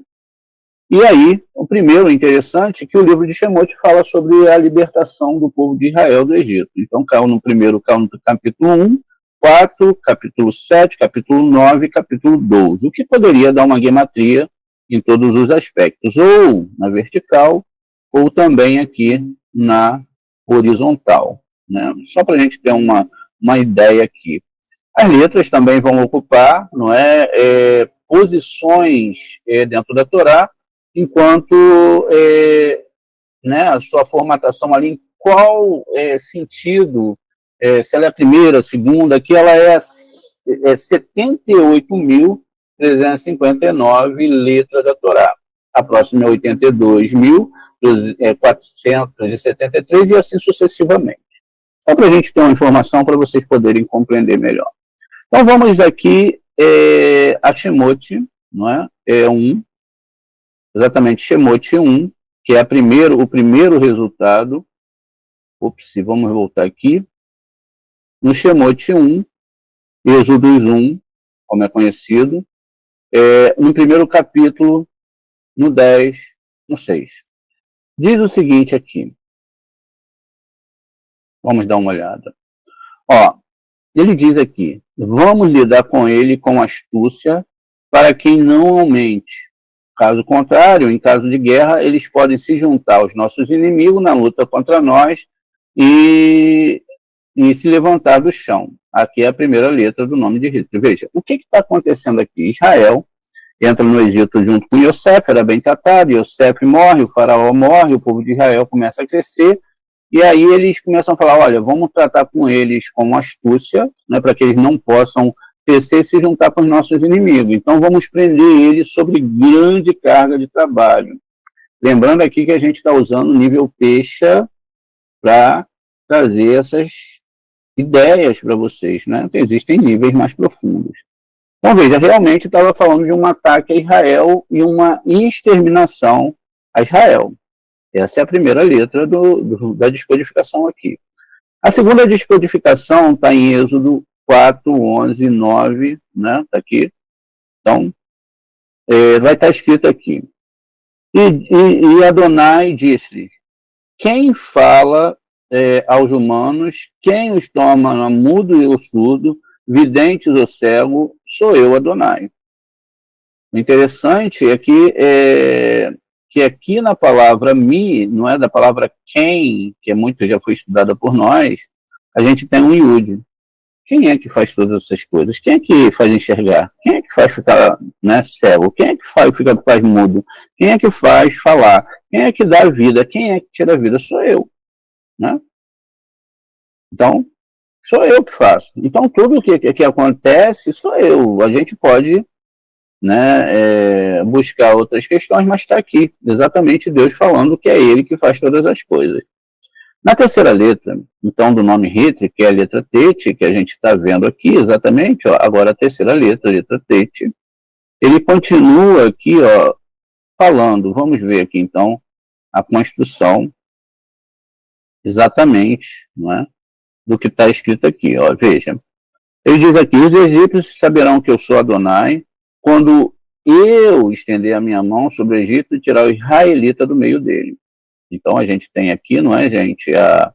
e aí, o primeiro interessante é que o livro de Shemot fala sobre a libertação do povo de Israel do Egito. Então, caiu no capítulo 1, 4, capítulo 7, capítulo 9 e capítulo 12, o que poderia dar uma guimatria em todos os aspectos, ou na vertical, ou também aqui na horizontal, né? Só para a gente ter uma ideia aqui. As letras também vão ocupar, não posições dentro da Torá, enquanto né, a sua formatação ali, em qual sentido, se ela é a primeira, a segunda, aqui ela é 78.359 letras da Torá. A próxima é 82.473 e assim sucessivamente. Só para a gente ter uma informação para vocês poderem compreender melhor. Então vamos aqui a Shemot, não é? Exatamente Shemot 1, que é o primeiro resultado. Vamos voltar aqui. No Shemot 1, Êxodo 1, como é conhecido, no primeiro capítulo, no 10, no 6. Diz o seguinte aqui. Vamos dar uma olhada. Ele diz aqui, vamos lidar com ele com astúcia para que não aumente. Caso contrário, em caso de guerra, eles podem se juntar aos nossos inimigos na luta contra nós e se levantar do chão. Aqui é a primeira letra do nome de Hitler. Veja, o que está acontecendo aqui? Israel entra no Egito junto com Yosef, era bem tratado, Yosef morre, o faraó morre, o povo de Israel começa a crescer, e aí eles começam a falar, olha, vamos tratar com eles com astúcia, né, para que eles não possam crescer e se juntar com os nossos inimigos. Então vamos prender eles sobre grande carga de trabalho. Lembrando aqui que a gente está usando o nível Pesha para trazer essas ideias para vocês, né? Existem níveis mais profundos. Então, veja, realmente estava falando de um ataque a Israel e uma exterminação a Israel. Essa é a primeira letra da descodificação aqui. A segunda descodificação está em Êxodo 4, 11, 9, né? Está aqui. Então, vai estar escrito aqui. E Adonai disse: quem fala aos humanos, quem os toma mudo e o surdo, videntes ou cego, sou eu, Adonai. O interessante é que aqui na palavra mi, não é da palavra quem, que é muito já foi estudada por nós, a gente tem um iud. Quem é que faz todas essas coisas? Quem é que faz enxergar? Quem é que faz ficar, né, cego? Quem é que faz mudo? Quem é que faz falar? Quem é que dá a vida? Quem é que tira a vida? Sou eu, né? Então, sou eu que faço. Então, tudo que acontece, sou eu. A gente pode, né, buscar outras questões, mas está aqui, exatamente Deus falando que é Ele que faz todas as coisas. Na terceira letra, então, do nome Hitler, que é a letra Tet, que a gente está vendo aqui, exatamente, ó, agora a terceira letra, a letra Tet, ele continua aqui, ó, falando, vamos ver aqui, então, a construção, exatamente, não é, do que está escrito aqui, ó, veja. Ele diz aqui: os egípcios saberão que eu sou Adonai, quando eu estender a minha mão sobre o Egito e tirar o israelita do meio dele. Então, a gente tem aqui, não é, gente, a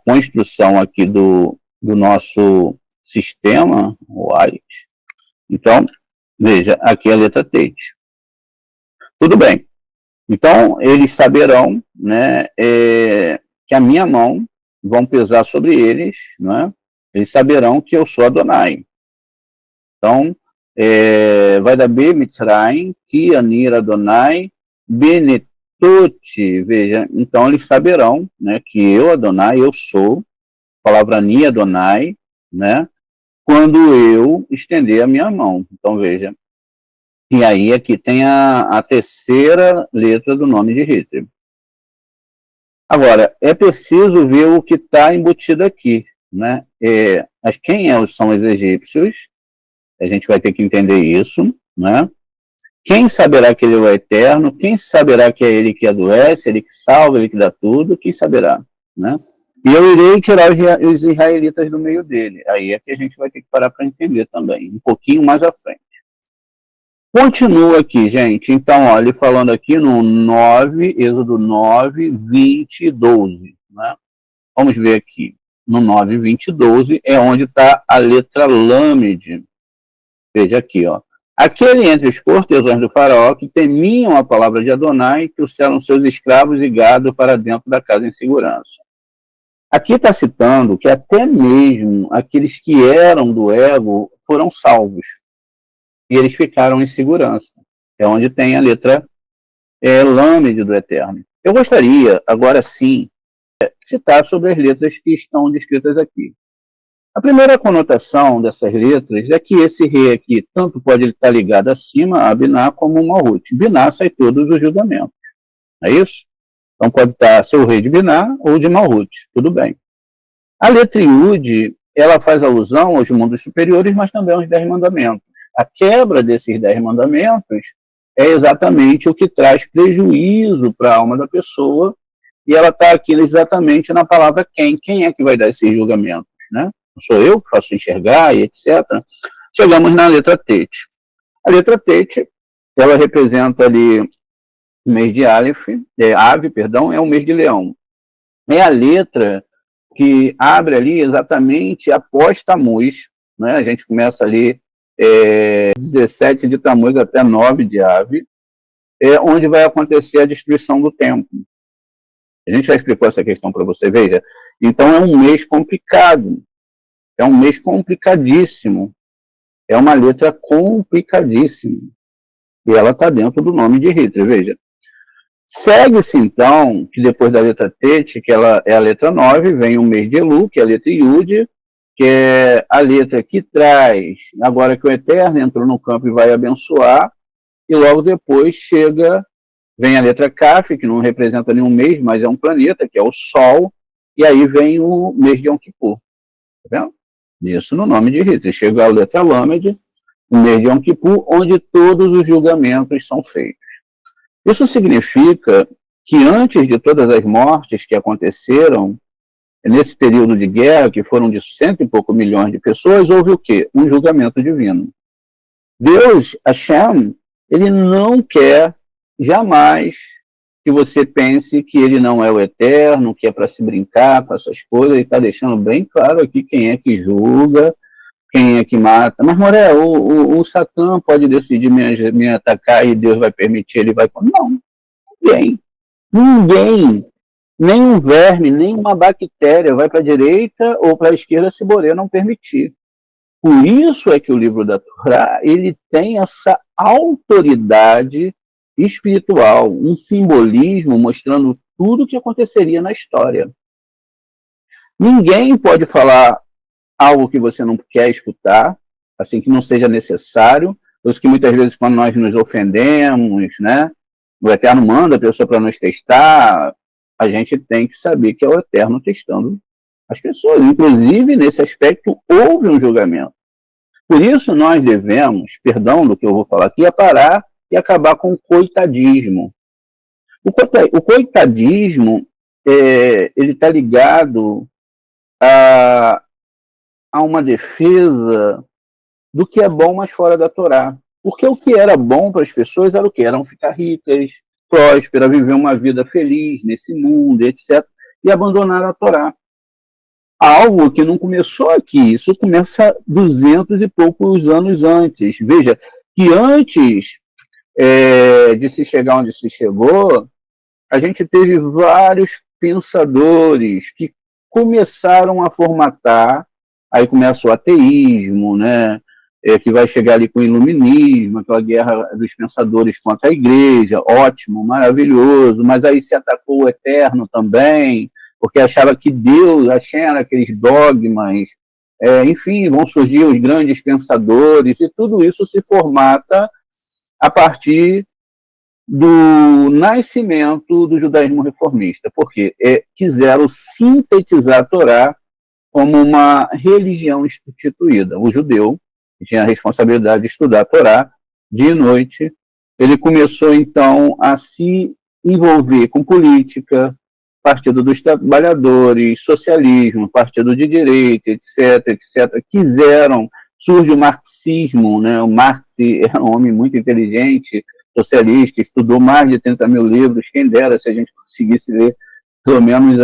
construção aqui do nosso sistema, White. Então, veja, aqui a letra Tet. Tudo bem. Então, eles saberão, né, que a minha mão vão pesar sobre eles, né, eles saberão que eu sou Adonai. Então, vai dar B, Mitzrayim, Ki, Anir, Adonai, Benet, veja, então eles saberão, né, que eu, Adonai, eu sou, palavra Ni, Adonai, né, quando eu estender a minha mão. Então, veja, e aí aqui tem a terceira letra do nome de Hitler. Agora, é preciso ver o que está embutido aqui, né, quem são os egípcios, a gente vai ter que entender isso, né, quem saberá que ele é o eterno? Quem saberá que é ele que adoece, ele que salva, ele que dá tudo? Quem saberá? Né? E eu irei tirar os israelitas do meio dele. Aí é que a gente vai ter que parar para entender também, um pouquinho mais à frente. Continua aqui, gente. Então, ó, ele falando aqui no 9, Êxodo 9, 20 e 12. Né? Vamos ver aqui. No 9, 20 e 12 é onde está a letra Lamed. Veja aqui, ó. Aquele entre os cortesãos do faraó que temiam a palavra de Adonai, trouxeram seus escravos e gado para dentro da casa em segurança. Aqui está citando que até mesmo aqueles que eram do ego foram salvos. E eles ficaram em segurança. É onde tem a letra Lamed do Eterno. Eu gostaria, agora sim, de citar sobre as letras que estão descritas aqui. A primeira conotação dessas letras é que esse rei aqui tanto pode estar ligado acima a Biná como o Malhut. Biná sai todos os julgamentos. É isso? Então pode estar ser o rei de Biná ou de Malhut. Tudo bem. A letra Yud, ela faz alusão aos mundos superiores, mas também aos 10 mandamentos. A quebra desses 10 mandamentos é exatamente o que traz prejuízo para a alma da pessoa, e ela está aqui exatamente na palavra quem. Quem é que vai dar esses julgamentos, né? Sou eu que faço enxergar e etc. Chegamos na letra Tet. A letra Tet, ela representa ali o mês de Ave, é o mês de Leão. É a letra que abre ali exatamente após Tamuz, né? A gente começa ali 17 de Tamuz até 9 de Ave, onde vai acontecer a destruição do templo. A gente já explicou essa questão para você, veja. Então é um mês complicado. É um mês complicadíssimo. É uma letra complicadíssima. E ela está dentro do nome de Hitler, veja. Segue-se, então, que depois da letra Tet, que ela é a letra 9, vem o mês de Elu, que é a letra Yud, que é a letra que traz, agora que o Eterno entrou no campo e vai abençoar, e logo depois vem a letra Kaf, que não representa nenhum mês, mas é um planeta, que é o Sol, e aí vem o mês de Yom Kippur. Tá vendo? Isso no nome de Hitler. Chega a letra Lamed, no mês de Yom Kippur, onde todos os julgamentos são feitos. Isso significa que antes de todas as mortes que aconteceram nesse período de guerra, que foram de 100 e pouco milhões de pessoas, houve o quê? Um julgamento divino. Deus, Hashem, ele não quer jamais que você pense que ele não é o eterno, que é para se brincar com essas coisas. Ele está deixando bem claro aqui quem é que julga, quem é que mata. Mas, Moré, o Satã pode decidir me atacar e Deus vai permitir, ele vai... Não, ninguém, nem um verme, nem uma bactéria vai para a direita ou para a esquerda se Boré não permitir. Por isso é que o livro da Torá, ele tem essa autoridade espiritual, um simbolismo mostrando tudo o que aconteceria na história. Ninguém pode falar algo que você não quer escutar, assim, que não seja necessário. Por isso que muitas vezes quando nós nos ofendemos, né, o Eterno manda a pessoa para nos testar, a gente tem que saber que é o Eterno testando as pessoas. Inclusive, nesse aspecto, houve um julgamento. Por isso, nós devemos, perdão do que eu vou falar aqui, parar e acabar com o coitadismo. O coitadismo, ele está ligado a uma defesa do que é bom, mas fora da Torá. Porque o que era bom para as pessoas era o quê? Eram ficar ricas, prósperas, viver uma vida feliz nesse mundo, etc. E abandonar a Torá. Algo que não começou aqui, isso começa 200 e poucos anos antes. Veja, que antes de se chegar onde se chegou, a gente teve vários pensadores que começaram a formatar, aí começa o ateísmo, né? Que vai chegar ali com o iluminismo, aquela guerra dos pensadores contra a igreja, ótimo, maravilhoso, mas aí se atacou o eterno também, porque achava que Deus, achava aqueles dogmas, enfim, vão surgir os grandes pensadores, e tudo isso se formata a partir do nascimento do judaísmo reformista, porque quiseram sintetizar a Torá como uma religião instituída. O judeu, que tinha a responsabilidade de estudar a Torá dia e noite, ele começou, então, a se envolver com política, Partido dos Trabalhadores, socialismo, partido de direita, etc., etc. Surge o marxismo, né? O Marx era um homem muito inteligente, socialista, estudou mais de 30 mil livros, quem dera se a gente conseguisse ler pelo menos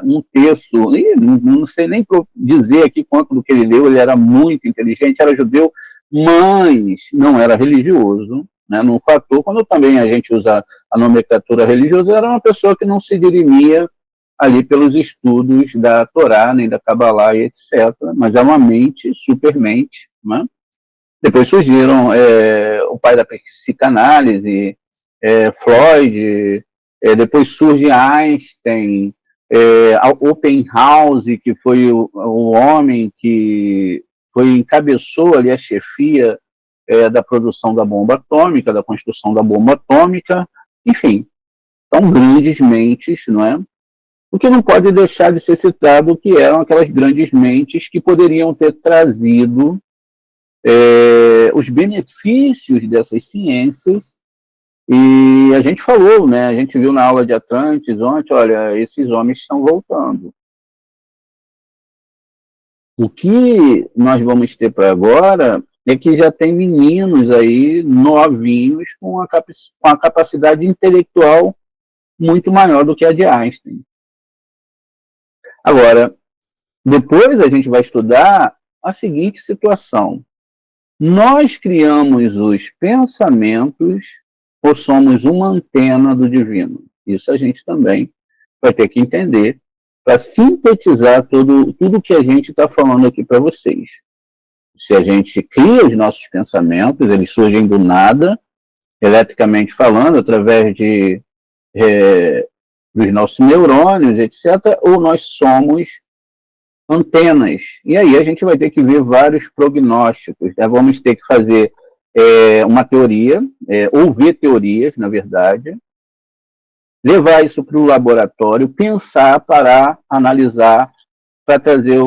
um terço, e não sei nem dizer aqui quanto do que ele leu, ele era muito inteligente, era judeu, mas não era religioso, né? No fator, quando também a gente usa a nomenclatura religiosa, era uma pessoa que não se dirimia ali pelos estudos da Torá, nem da Kabbalah e etc., mas é uma mente, supermente, né? Depois surgiram o pai da psicanálise, Freud, depois surge Einstein, Oppenhauser, que foi o homem que encabeçou ali a chefia da produção da bomba atômica, da construção da bomba atômica, enfim, são grandes mentes, não é? O que não pode deixar de ser citado que eram aquelas grandes mentes que poderiam ter trazido os benefícios dessas ciências, e a gente falou, né, a gente viu na aula de Atlantis ontem, olha, esses homens estão voltando. O que nós vamos ter para agora é que já tem meninos aí, novinhos, com a capacidade intelectual muito maior do que a de Einstein. Agora, depois a gente vai estudar a seguinte situação. Nós criamos os pensamentos ou somos uma antena do divino? Isso a gente também vai ter que entender para sintetizar tudo que a gente está falando aqui para vocês. Se a gente cria os nossos pensamentos, eles surgem do nada, eletricamente falando, através dos nossos neurônios, etc., ou nós somos antenas. E aí a gente vai ter que ver vários prognósticos, né? Vamos ter que fazer uma teoria, ou ver teorias, na verdade, levar isso para o laboratório, pensar, parar, analisar, para trazer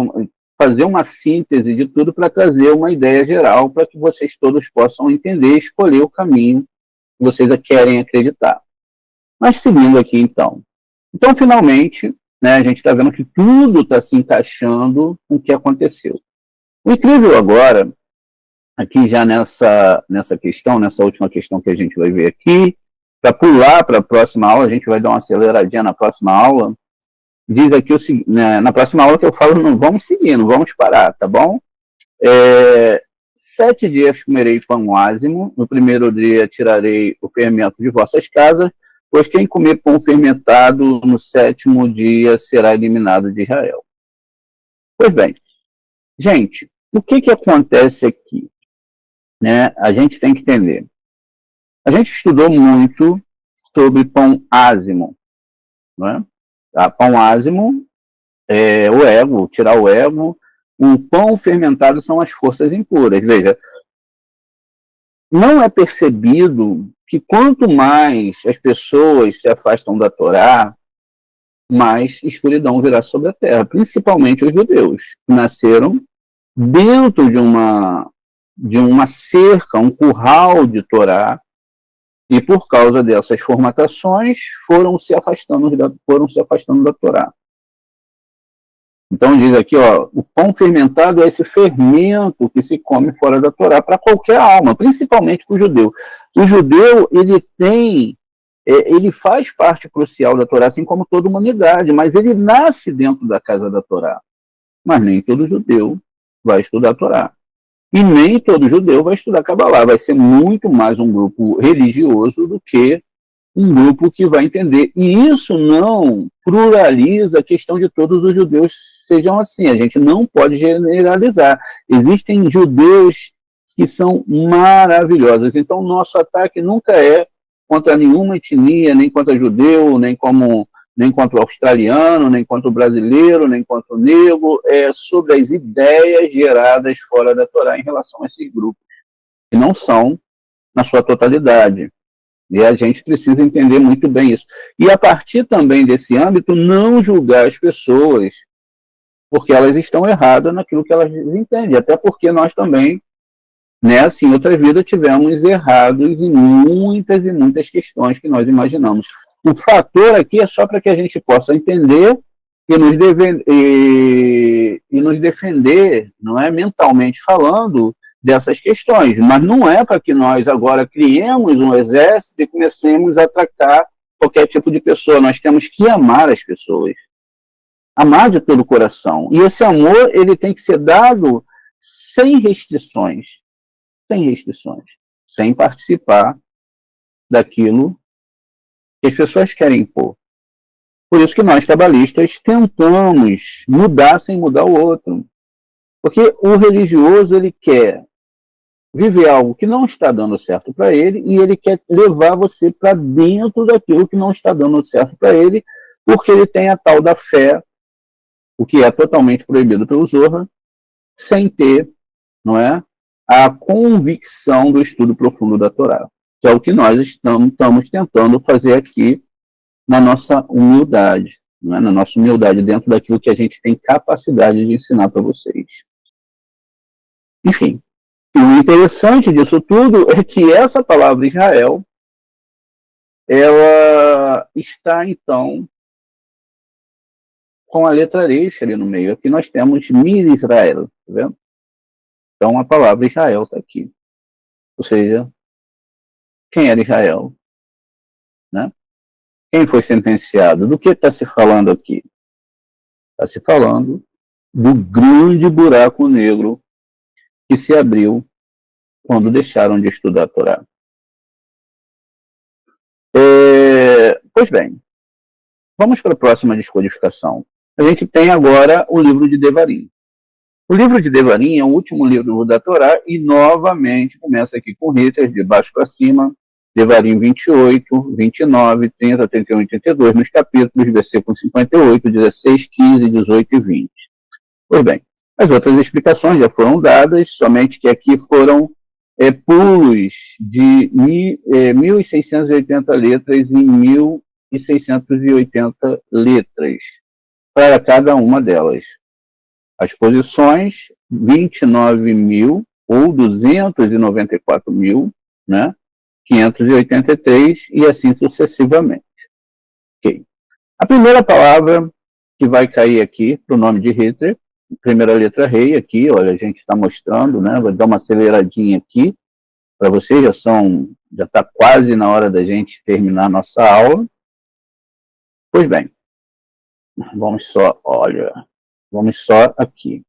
fazer uma síntese de tudo para trazer uma ideia geral para que vocês todos possam entender e escolher o caminho que vocês querem acreditar. Mas seguindo aqui, então. Então, finalmente, né, a gente está vendo que tudo está se encaixando com o que aconteceu. O incrível agora, aqui já nessa questão, nessa última questão que a gente vai ver aqui, para pular para a próxima aula, a gente vai dar uma aceleradinha na próxima aula, diz aqui o seguinte, né, na próxima aula que eu falo, não vamos seguir, não vamos parar, tá bom? 7 dias comerei pão ázimo, no primeiro dia tirarei o fermento de vossas casas, pois quem comer pão fermentado no 7º dia será eliminado de Israel. Pois bem, gente, o que acontece aqui? Né? A gente tem que entender. A gente estudou muito sobre pão ázimo, né? Pão ázimo é o ego, tirar o ego. O pão fermentado são as forças impuras. Veja, não é percebido que quanto mais as pessoas se afastam da Torá, mais escuridão virá sobre a terra, principalmente os judeus, que nasceram dentro de uma cerca, um curral de Torá, e por causa dessas formatações foram se afastando da Torá. Então diz aqui, ó, o pão fermentado é esse fermento que se come fora da Torá para qualquer alma, principalmente para o judeu. O judeu, ele faz parte crucial da Torá, assim como toda a humanidade, mas ele nasce dentro da casa da Torá. Mas nem todo judeu vai estudar a Torá. E nem todo judeu vai estudar Cabalá. Vai ser muito mais um grupo religioso do que um grupo que vai entender. E isso não pluraliza a questão de todos os judeus sejam assim. A gente não pode generalizar. Existem judeus que são maravilhosos. Então, nosso ataque nunca é contra nenhuma etnia, nem contra judeu, nem contra o australiano, nem contra o brasileiro, nem contra o negro, é sobre as ideias geradas fora da Torá em relação a esses grupos, que não são na sua totalidade. E a gente precisa entender muito bem isso. E a partir também desse âmbito, não julgar as pessoas, porque elas estão erradas naquilo que elas entendem, até porque nós também, né, assim, em outra vida, tivemos errados em muitas e muitas questões que nós imaginamos. O fator aqui é só para que a gente possa entender e nos defender, não é, mentalmente falando, dessas questões. Mas não é para que nós agora criemos um exército e comecemos a atacar qualquer tipo de pessoa. Nós temos que amar as pessoas. Amar de todo o coração. E esse amor, ele tem que ser dado sem restrições. Sem restrições. Sem participar daquilo que as pessoas querem impor. Por isso que nós, cabalistas, tentamos mudar sem mudar o outro. Porque o religioso, ele quer viver algo que não está dando certo para ele e ele quer levar você para dentro daquilo que não está dando certo para ele, porque ele tem a tal da fé, o que é totalmente proibido pelo Zohar, sem ter, não é, a convicção do estudo profundo da Torá, que é o que nós estamos tentando fazer aqui na nossa humildade, não é? Na nossa humildade dentro daquilo que a gente tem capacidade de ensinar para vocês. Enfim, e o interessante disso tudo é que essa palavra Israel, ela está, então, com a letra Resh ali no meio. Aqui nós temos Mir Israel, tá vendo? Então a palavra Israel está aqui. Ou seja, quem era Israel? Né? Quem foi sentenciado? Do que está se falando aqui? Está se falando do grande buraco negro que se abriu quando deixaram de estudar a Torá. Pois bem, vamos para a próxima descodificação. A gente tem agora o livro de Devarim. O livro de Devarim é o último livro da Torá e, novamente, começa aqui com letras de baixo para cima, Devarim 28, 29, 30, 31 e 32, nos capítulos, versículos 58, 16, 15, 18 e 20. Pois bem, as outras explicações já foram dadas, somente que aqui foram pulos de 1.680 letras em 1.680 letras para cada uma delas. As posições, 29 mil ou 294 mil, né? 583 e assim sucessivamente. Okay. A primeira palavra que vai cair aqui para o nome de Hitler, primeira letra rei aqui, olha, a gente está mostrando, né? Vou dar uma aceleradinha aqui para vocês, já está quase na hora da gente terminar a nossa aula. Pois bem, vamos só aqui.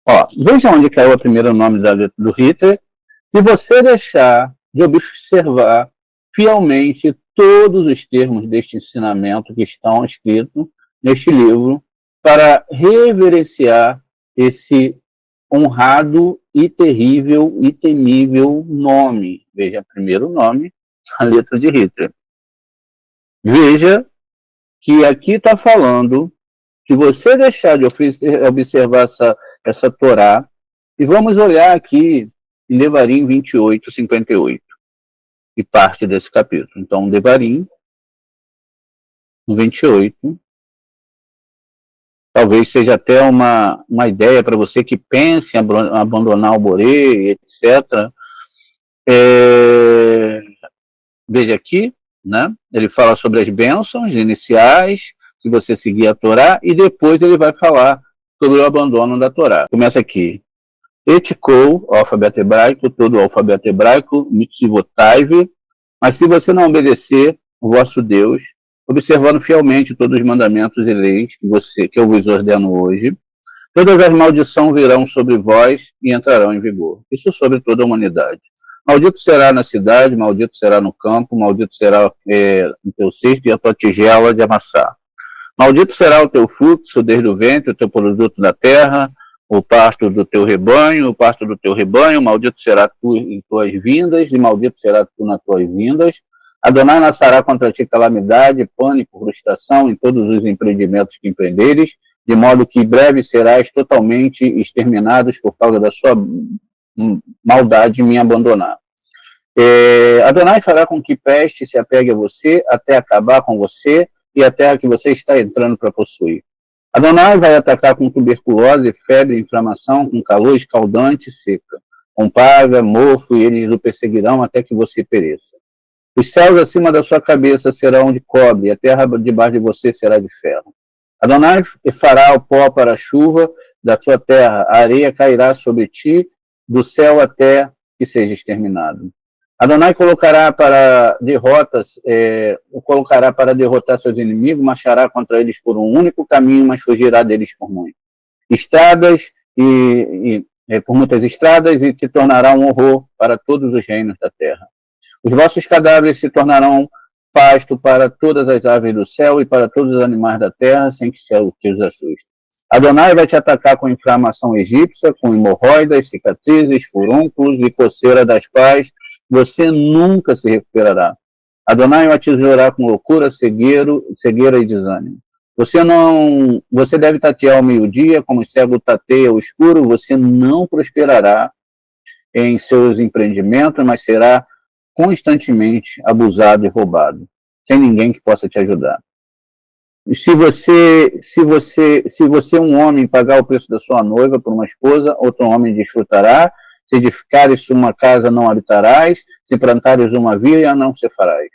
Ó, veja onde caiu o primeiro nome da letra do Hitler. Se você deixar de observar fielmente todos os termos deste ensinamento que estão escritos neste livro, para reverenciar esse honrado e terrível e temível nome. Veja, primeiro nome, a letra de Hitler. Veja que aqui está falando que você deixar de observar essa Torá, e vamos olhar aqui em Devarim 28, 58, e parte desse capítulo. Então, Devarim 28, talvez seja até uma ideia para você que pense em abandonar o Borê, etc. Veja aqui, né? Ele fala sobre as bênçãos iniciais, se você seguir a Torá, e depois ele vai falar sobre o abandono da Torá. Começa aqui. Eticou, o alfabeto hebraico, todo o alfabeto hebraico, mitzvotaive, mas se você não obedecer o vosso Deus, observando fielmente todos os mandamentos e leis que eu vos ordeno hoje, todas as maldições virão sobre vós e entrarão em vigor. Isso sobre toda a humanidade. Maldito será na cidade, maldito será no campo, maldito será o teu cesto e a tua tigela de amassar. Maldito será o teu fluxo desde o ventre, o teu produto da terra, o pasto do teu rebanho, maldito será tu em tuas vindas, e maldito será tu nas tuas vindas. Adonai lançará contra ti calamidade, pânico, frustração em todos os empreendimentos que empreenderes, de modo que breve serás totalmente exterminados por causa da sua maldade em me abandonar. Adonai fará com que peste se apegue a você até acabar com você e a terra que você está entrando para possuir. Adonai vai atacar com tuberculose, febre, inflamação, com calor escaldante e seca, com praga, mofo, e eles o perseguirão até que você pereça. Os céus acima da sua cabeça serão de cobre, e a terra debaixo de você será de ferro. Adonai fará o pó para a chuva da sua terra, a areia cairá sobre ti, do céu até que seja exterminado. Adonai colocará para derrotar seus inimigos, marchará contra eles por um único caminho, mas fugirá deles por muitas estradas por muitas estradas, e te tornará um horror para todos os reinos da terra. Os vossos cadáveres se tornarão pasto para todas as aves do céu e para todos os animais da terra, sem que os assuste. Adonai vai te atacar com inflamação egípcia, com hemorroidas, cicatrizes, furúnculos e coceira das quais você nunca se recuperará. Adonai vai te tesourará com loucura, cegueira e desânimo. Você deve tatear ao meio-dia, como o cego tateia o escuro, você não prosperará em seus empreendimentos, mas será constantemente abusado e roubado, sem ninguém que possa te ajudar. E se você um homem pagar o preço da sua noiva por uma esposa, outro homem desfrutará. Se edificares uma casa, não habitarás. Se plantares uma vinha, não se farás.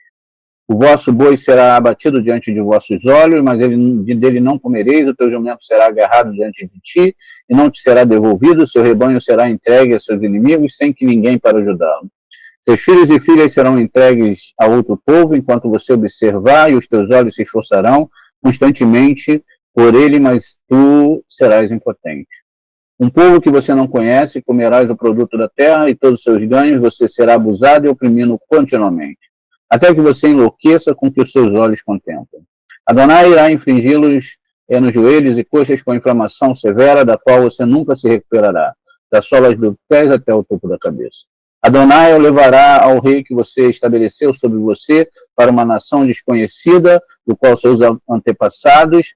O vosso boi será abatido diante de vossos olhos, mas dele não comereis. O teu jumento será agarrado diante de ti e não te será devolvido. O seu rebanho será entregue a seus inimigos, sem que ninguém para ajudá-lo. Seus filhos e filhas serão entregues a outro povo, enquanto você observar, e os teus olhos se esforçarão constantemente por ele, mas tu serás impotente. Um povo que você não conhece, comerás o produto da terra e todos os seus ganhos, você será abusado e oprimido continuamente, até que você enlouqueça com o que os seus olhos contemplam. Adonai irá infringi-los nos joelhos e coxas com inflamação severa, da qual você nunca se recuperará, das solas dos pés até o topo da cabeça. Adonai o levará ao rei que você estabeleceu sobre você, para uma nação desconhecida, do qual seus antepassados,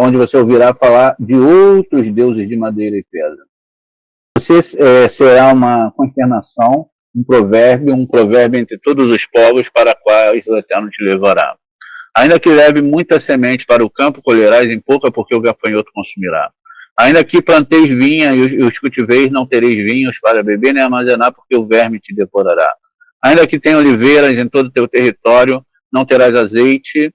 onde você ouvirá falar de outros deuses de madeira e pedra. Você será uma consternação, um provérbio entre todos os povos para quais o Eterno te levará. Ainda que leve muita semente para o campo, colherás em pouca, porque o gafanhoto consumirá. Ainda que planteis vinha e os cultiveis, não tereis vinhos para beber nem armazenar, porque o verme te devorará. Ainda que tenha oliveiras em todo o teu território, não terás azeite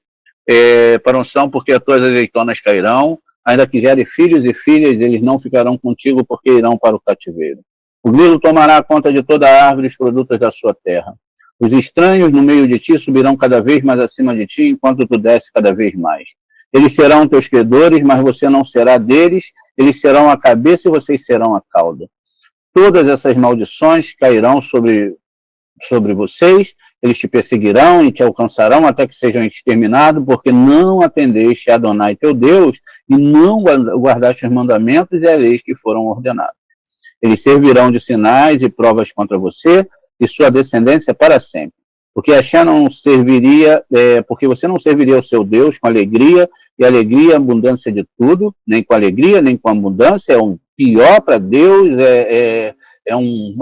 para unção, porque as tuas azeitonas cairão. Ainda que gere filhos e filhas, eles não ficarão contigo, porque irão para o cativeiro. O grilo tomará conta de toda a árvore e os produtos da sua terra. Os estranhos no meio de ti subirão cada vez mais acima de ti, enquanto tu desce cada vez mais. Eles serão teus credores, mas você não será deles. Eles serão a cabeça e vocês serão a cauda. Todas essas maldições cairão sobre vocês. Eles te perseguirão e te alcançarão até que sejam exterminados, porque não atendeste a Adonai teu Deus e não guardaste os mandamentos e as leis que foram ordenadas. Eles servirão de sinais e provas contra você e sua descendência para sempre. Porque Hashem não serviria, porque você não serviria ao seu Deus com alegria, e alegria é abundância de tudo, nem com alegria, nem com abundância, é um pior para Deus, é um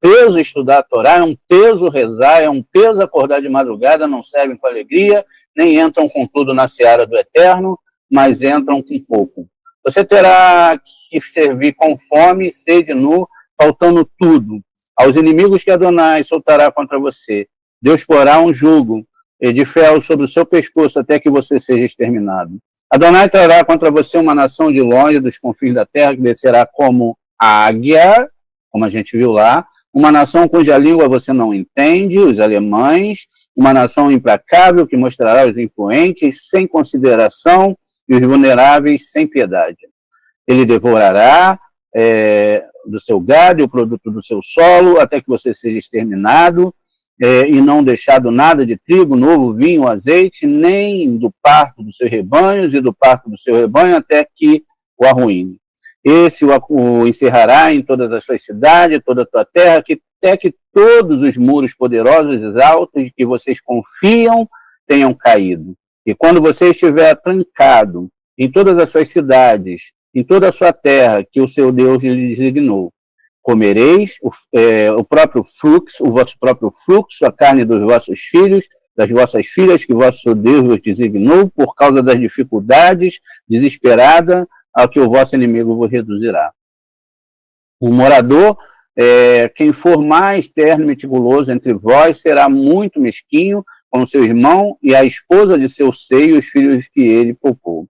peso estudar a Torá, é um peso rezar, é um peso acordar de madrugada, não servem com alegria, nem entram com tudo na seara do Eterno, mas entram com pouco. Você terá que servir com fome, sede, nu, faltando tudo. Aos inimigos que Adonai soltará contra você, Deus porá um jugo de fel sobre o seu pescoço até que você seja exterminado. Adonai trará contra você uma nação de longe, dos confins da terra, que descerá como a águia, como a gente viu lá, uma nação cuja língua você não entende, os alemães, uma nação implacável que mostrará os influentes sem consideração e os vulneráveis sem piedade. Ele devorará do seu gado, o produto do seu solo, até que você seja exterminado, e não deixado nada de trigo, novo, vinho, azeite, nem do parto dos seus rebanhos, e do parto do seu rebanho até que o arruine. Esse o encerrará em todas as suas cidades, toda a tua terra, até que todos os muros poderosos e altos que vocês confiam tenham caído. E quando você estiver trancado em todas as suas cidades, em toda a sua terra, que o seu Deus lhe designou, comereis o próprio fluxo, o vosso próprio fluxo, a carne dos vossos filhos, das vossas filhas, que vosso Deus vos designou, por causa das dificuldades, desesperada, ao que o vosso inimigo vos reduzirá. O morador, quem for mais terno e meticuloso entre vós, será muito mesquinho com seu irmão e a esposa de seu seio, os filhos que ele poupou,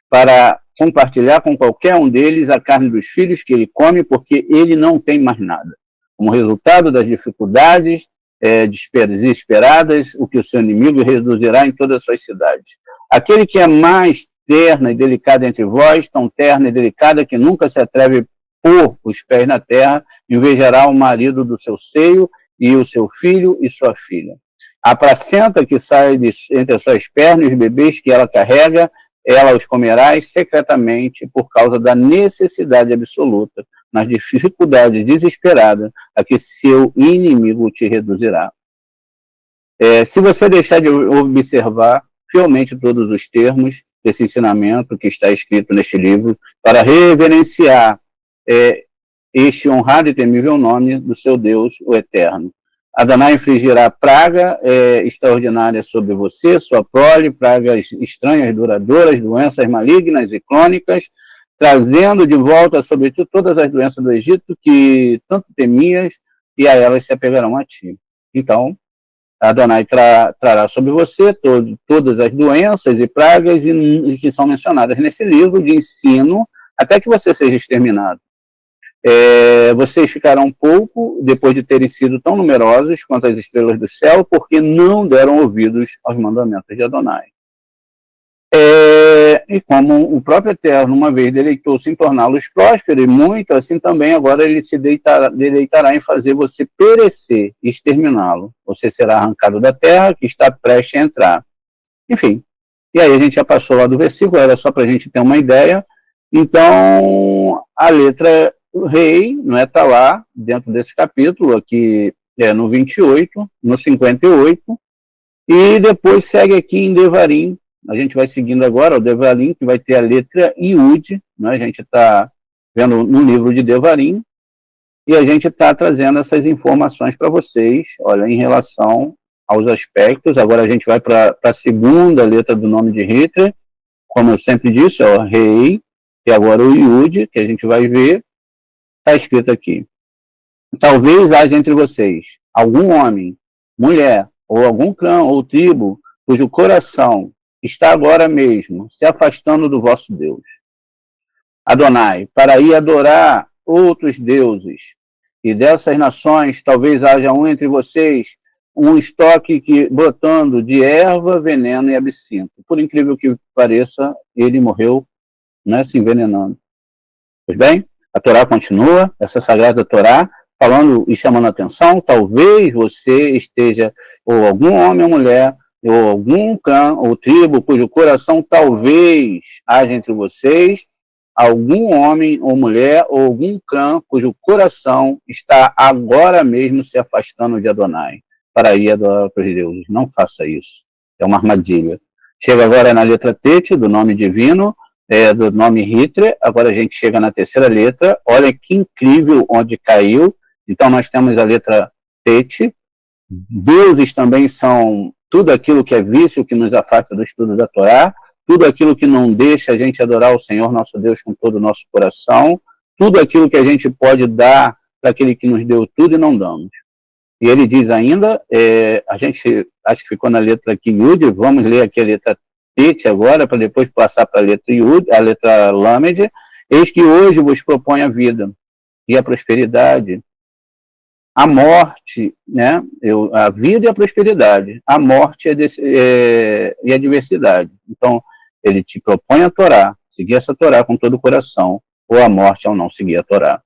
para compartilhar com qualquer um deles a carne dos filhos que ele come, porque ele não tem mais nada. Como resultado das dificuldades desesperadas, o que o seu inimigo reduzirá em todas as suas cidades. Aquele que é mais terna e delicada entre vós, tão terna e delicada que nunca se atreve a pôr os pés na terra, invejará o marido do seu seio e o seu filho e sua filha. A placenta que sai entre as suas pernas, os bebês que ela carrega, ela os comerás secretamente por causa da necessidade absoluta, nas dificuldades desesperadas a que seu inimigo te reduzirá. Se você deixar de observar fielmente todos os termos desse ensinamento que está escrito neste livro, para reverenciar este honrado e temível nome do seu Deus, o Eterno. Adonai infligirá praga extraordinária sobre você, sua prole, pragas estranhas, duradouras, doenças malignas e crônicas, trazendo de volta sobre ti todas as doenças do Egito que tanto temias, e a elas se apegarão a ti. Então, Adonai trará sobre você todas as doenças e pragas que são mencionadas nesse livro de ensino, até que você seja exterminado. Vocês ficarão pouco depois de terem sido tão numerosos quanto as estrelas do céu, porque não deram ouvidos aos mandamentos de Adonai. E como o próprio Eterno uma vez deleitou-se em torná-los prósperos, e muito assim também agora ele se deleitará em fazer você perecer e exterminá-lo. Você será arrancado da terra que está prestes a entrar. Enfim, e aí a gente já passou lá do versículo, era só para a gente ter uma ideia. Então, a letra rei, não é, tá lá dentro desse capítulo, aqui no 28, no 58, e depois segue aqui em Devarim. A gente vai seguindo agora o Devarim, que vai ter a letra Iud, né? A gente está vendo no livro de Devarim, e a gente está trazendo essas informações para vocês, olha, em relação aos aspectos. Agora a gente vai para a segunda letra do nome de Hitler, como eu sempre disse, é o rei, E agora o Iude, que a gente vai ver, está escrito aqui. Talvez haja entre vocês algum homem, mulher, ou algum clã ou tribo, cujo coração está agora mesmo se afastando do vosso Deus, Adonai, para ir adorar outros deuses. E dessas nações, talvez haja um entre vocês, um estoque que, brotando de erva, veneno e absinto. Por incrível que pareça, ele morreu, né, se envenenando. Pois bem, a Torá continua, essa sagrada Torá, falando e chamando a atenção. Talvez você esteja, ou algum homem ou mulher, ou algum clã ou tribo, cujo coração talvez haja entre vocês, algum homem ou mulher, ou algum clã, cujo coração está agora mesmo se afastando de Adonai, para ir adorar para os deuses. Não faça isso. É uma armadilha. Chega agora na letra Tete, do nome divino, do nome Hitre. Agora a gente chega na terceira letra. Olha que incrível onde caiu. Então nós temos a letra Tete. Deuses também são tudo aquilo que é vício, que nos afasta do estudo da Torá, tudo aquilo que não deixa a gente adorar o Senhor nosso Deus com todo o nosso coração, tudo aquilo que a gente pode dar para aquele que nos deu tudo e não damos. E ele diz ainda, a gente acho que ficou na letra aqui Yud, vamos ler aqui a letra Tete agora, para depois passar para a letra Yud, a letra Lamed. Eis que hoje vos propõe a vida e a prosperidade, a morte, né? A vida e a prosperidade, a morte e a diversidade. Então, ele te propõe a Torá, seguir essa Torá com todo o coração, ou a morte ao não seguir a Torá.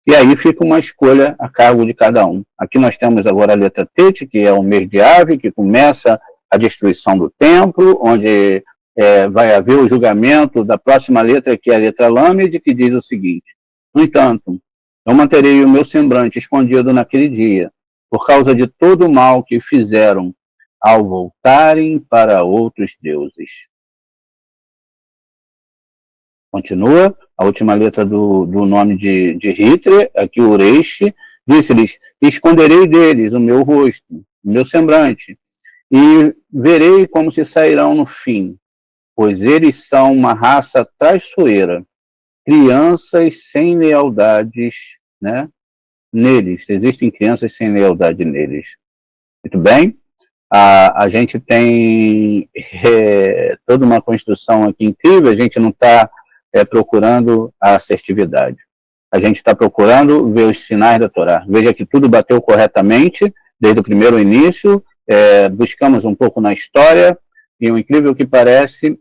E aí fica uma escolha a cargo de cada um. Aqui nós temos agora a letra Tete, que é o mês de Ave, que começa a destruição do templo, onde vai haver o julgamento da próxima letra, que é a letra Lamed, que diz o seguinte: no entanto, eu manterei o meu semblante escondido naquele dia, por causa de todo o mal que fizeram ao voltarem para outros deuses. Continua, a última letra do nome de Hitre, aqui o Reish, disse-lhes: esconderei deles o meu rosto, o meu semblante, e verei como se sairão no fim, pois eles são uma raça traiçoeira, crianças sem lealdades, né, neles. Existem crianças sem lealdade neles. Muito bem. A gente tem toda uma construção aqui incrível, a gente não está procurando a assertividade. A gente está procurando ver os sinais da Torá. Veja que tudo bateu corretamente, desde o primeiro início, buscamos um pouco na história, e o incrível que pareça,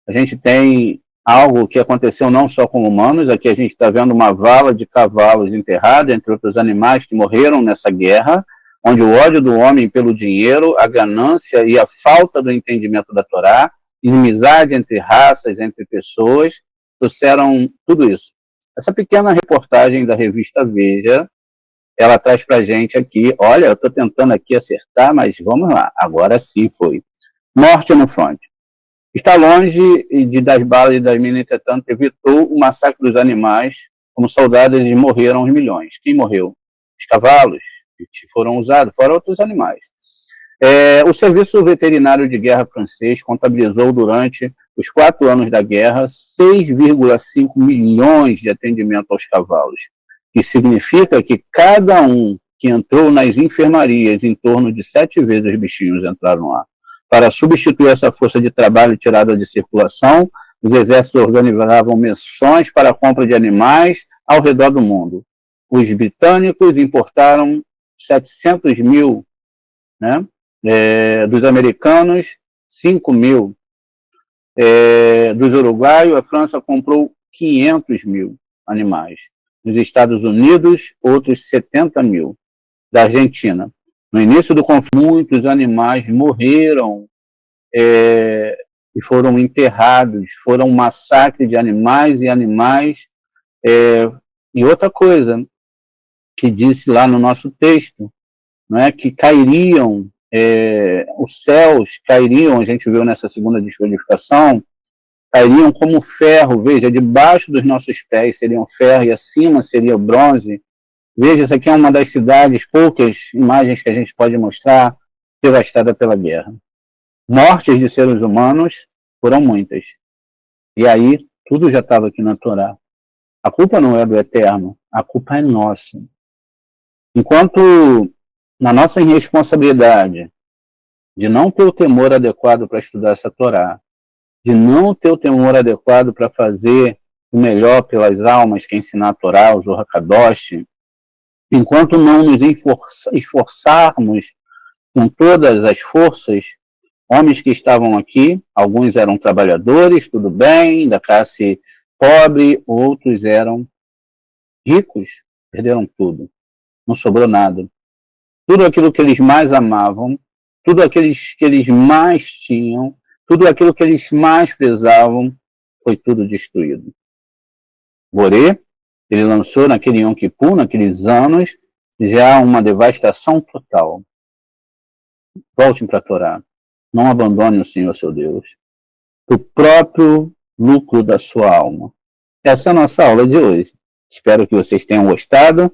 a gente tem algo que aconteceu não só com humanos. Aqui a gente está vendo uma vala de cavalos enterrada, entre outros animais que morreram nessa guerra, onde o ódio do homem pelo dinheiro, a ganância e a falta do entendimento da Torá, inimizade entre raças, entre pessoas, trouxeram tudo isso. Essa pequena reportagem da revista Veja, ela traz para a gente aqui, olha, eu estou tentando aqui acertar, mas vamos lá, agora sim foi. Morte no fronte. Está longe das balas e das minas, entretanto, evitou o massacre dos animais, como soldados, e morreram os milhões. Quem morreu? Os cavalos, que foram usados, fora outros animais. O Serviço Veterinário de Guerra francês contabilizou durante os 4 anos da guerra 6,5 milhões de atendimento aos cavalos, que significa que cada um que entrou nas enfermarias, em torno de 7 vezes os bichinhos entraram lá. Para substituir essa força de trabalho tirada de circulação, os exércitos organizavam missões para a compra de animais ao redor do mundo. Os britânicos importaram 700 mil, né? Dos americanos, 5 mil. Dos uruguaios, a França comprou 500 mil animais. Nos Estados Unidos, outros 70 mil. Da Argentina. No início do conflito, muitos animais morreram e foram enterrados, foram um massacre de animais e animais. E outra coisa que disse lá no nosso texto, não é, que cairiam, os céus cairiam, a gente viu nessa segunda descodificação, cairiam como ferro, veja, debaixo dos nossos pés seriam ferro e acima seria bronze. Veja, essa aqui é uma das cidades, poucas imagens que a gente pode mostrar, devastada pela guerra. Mortes de seres humanos foram muitas. E aí Tudo já estava aqui na Torá. A culpa não é do Eterno, a culpa é nossa. Enquanto na nossa irresponsabilidade de não ter o temor adequado para estudar essa Torá, de não ter o temor adequado para fazer o melhor pelas almas, que é ensinar a Torá, o Zohar Kadosh, enquanto não nos esforçarmos com todas as forças, homens que estavam aqui, alguns eram trabalhadores, tudo bem, da classe pobre, outros eram ricos, perderam tudo, não sobrou nada. Tudo aquilo que eles mais amavam, tudo aquilo que eles mais tinham, tudo aquilo que eles mais prezavam, foi tudo destruído. Boré, ele lançou naquele Yom Kippur, naqueles anos, já uma devastação total. Voltem para a Torá. Não abandone o Senhor, seu Deus, o próprio lucro da sua alma. Essa é a nossa aula de hoje. Espero que vocês tenham gostado.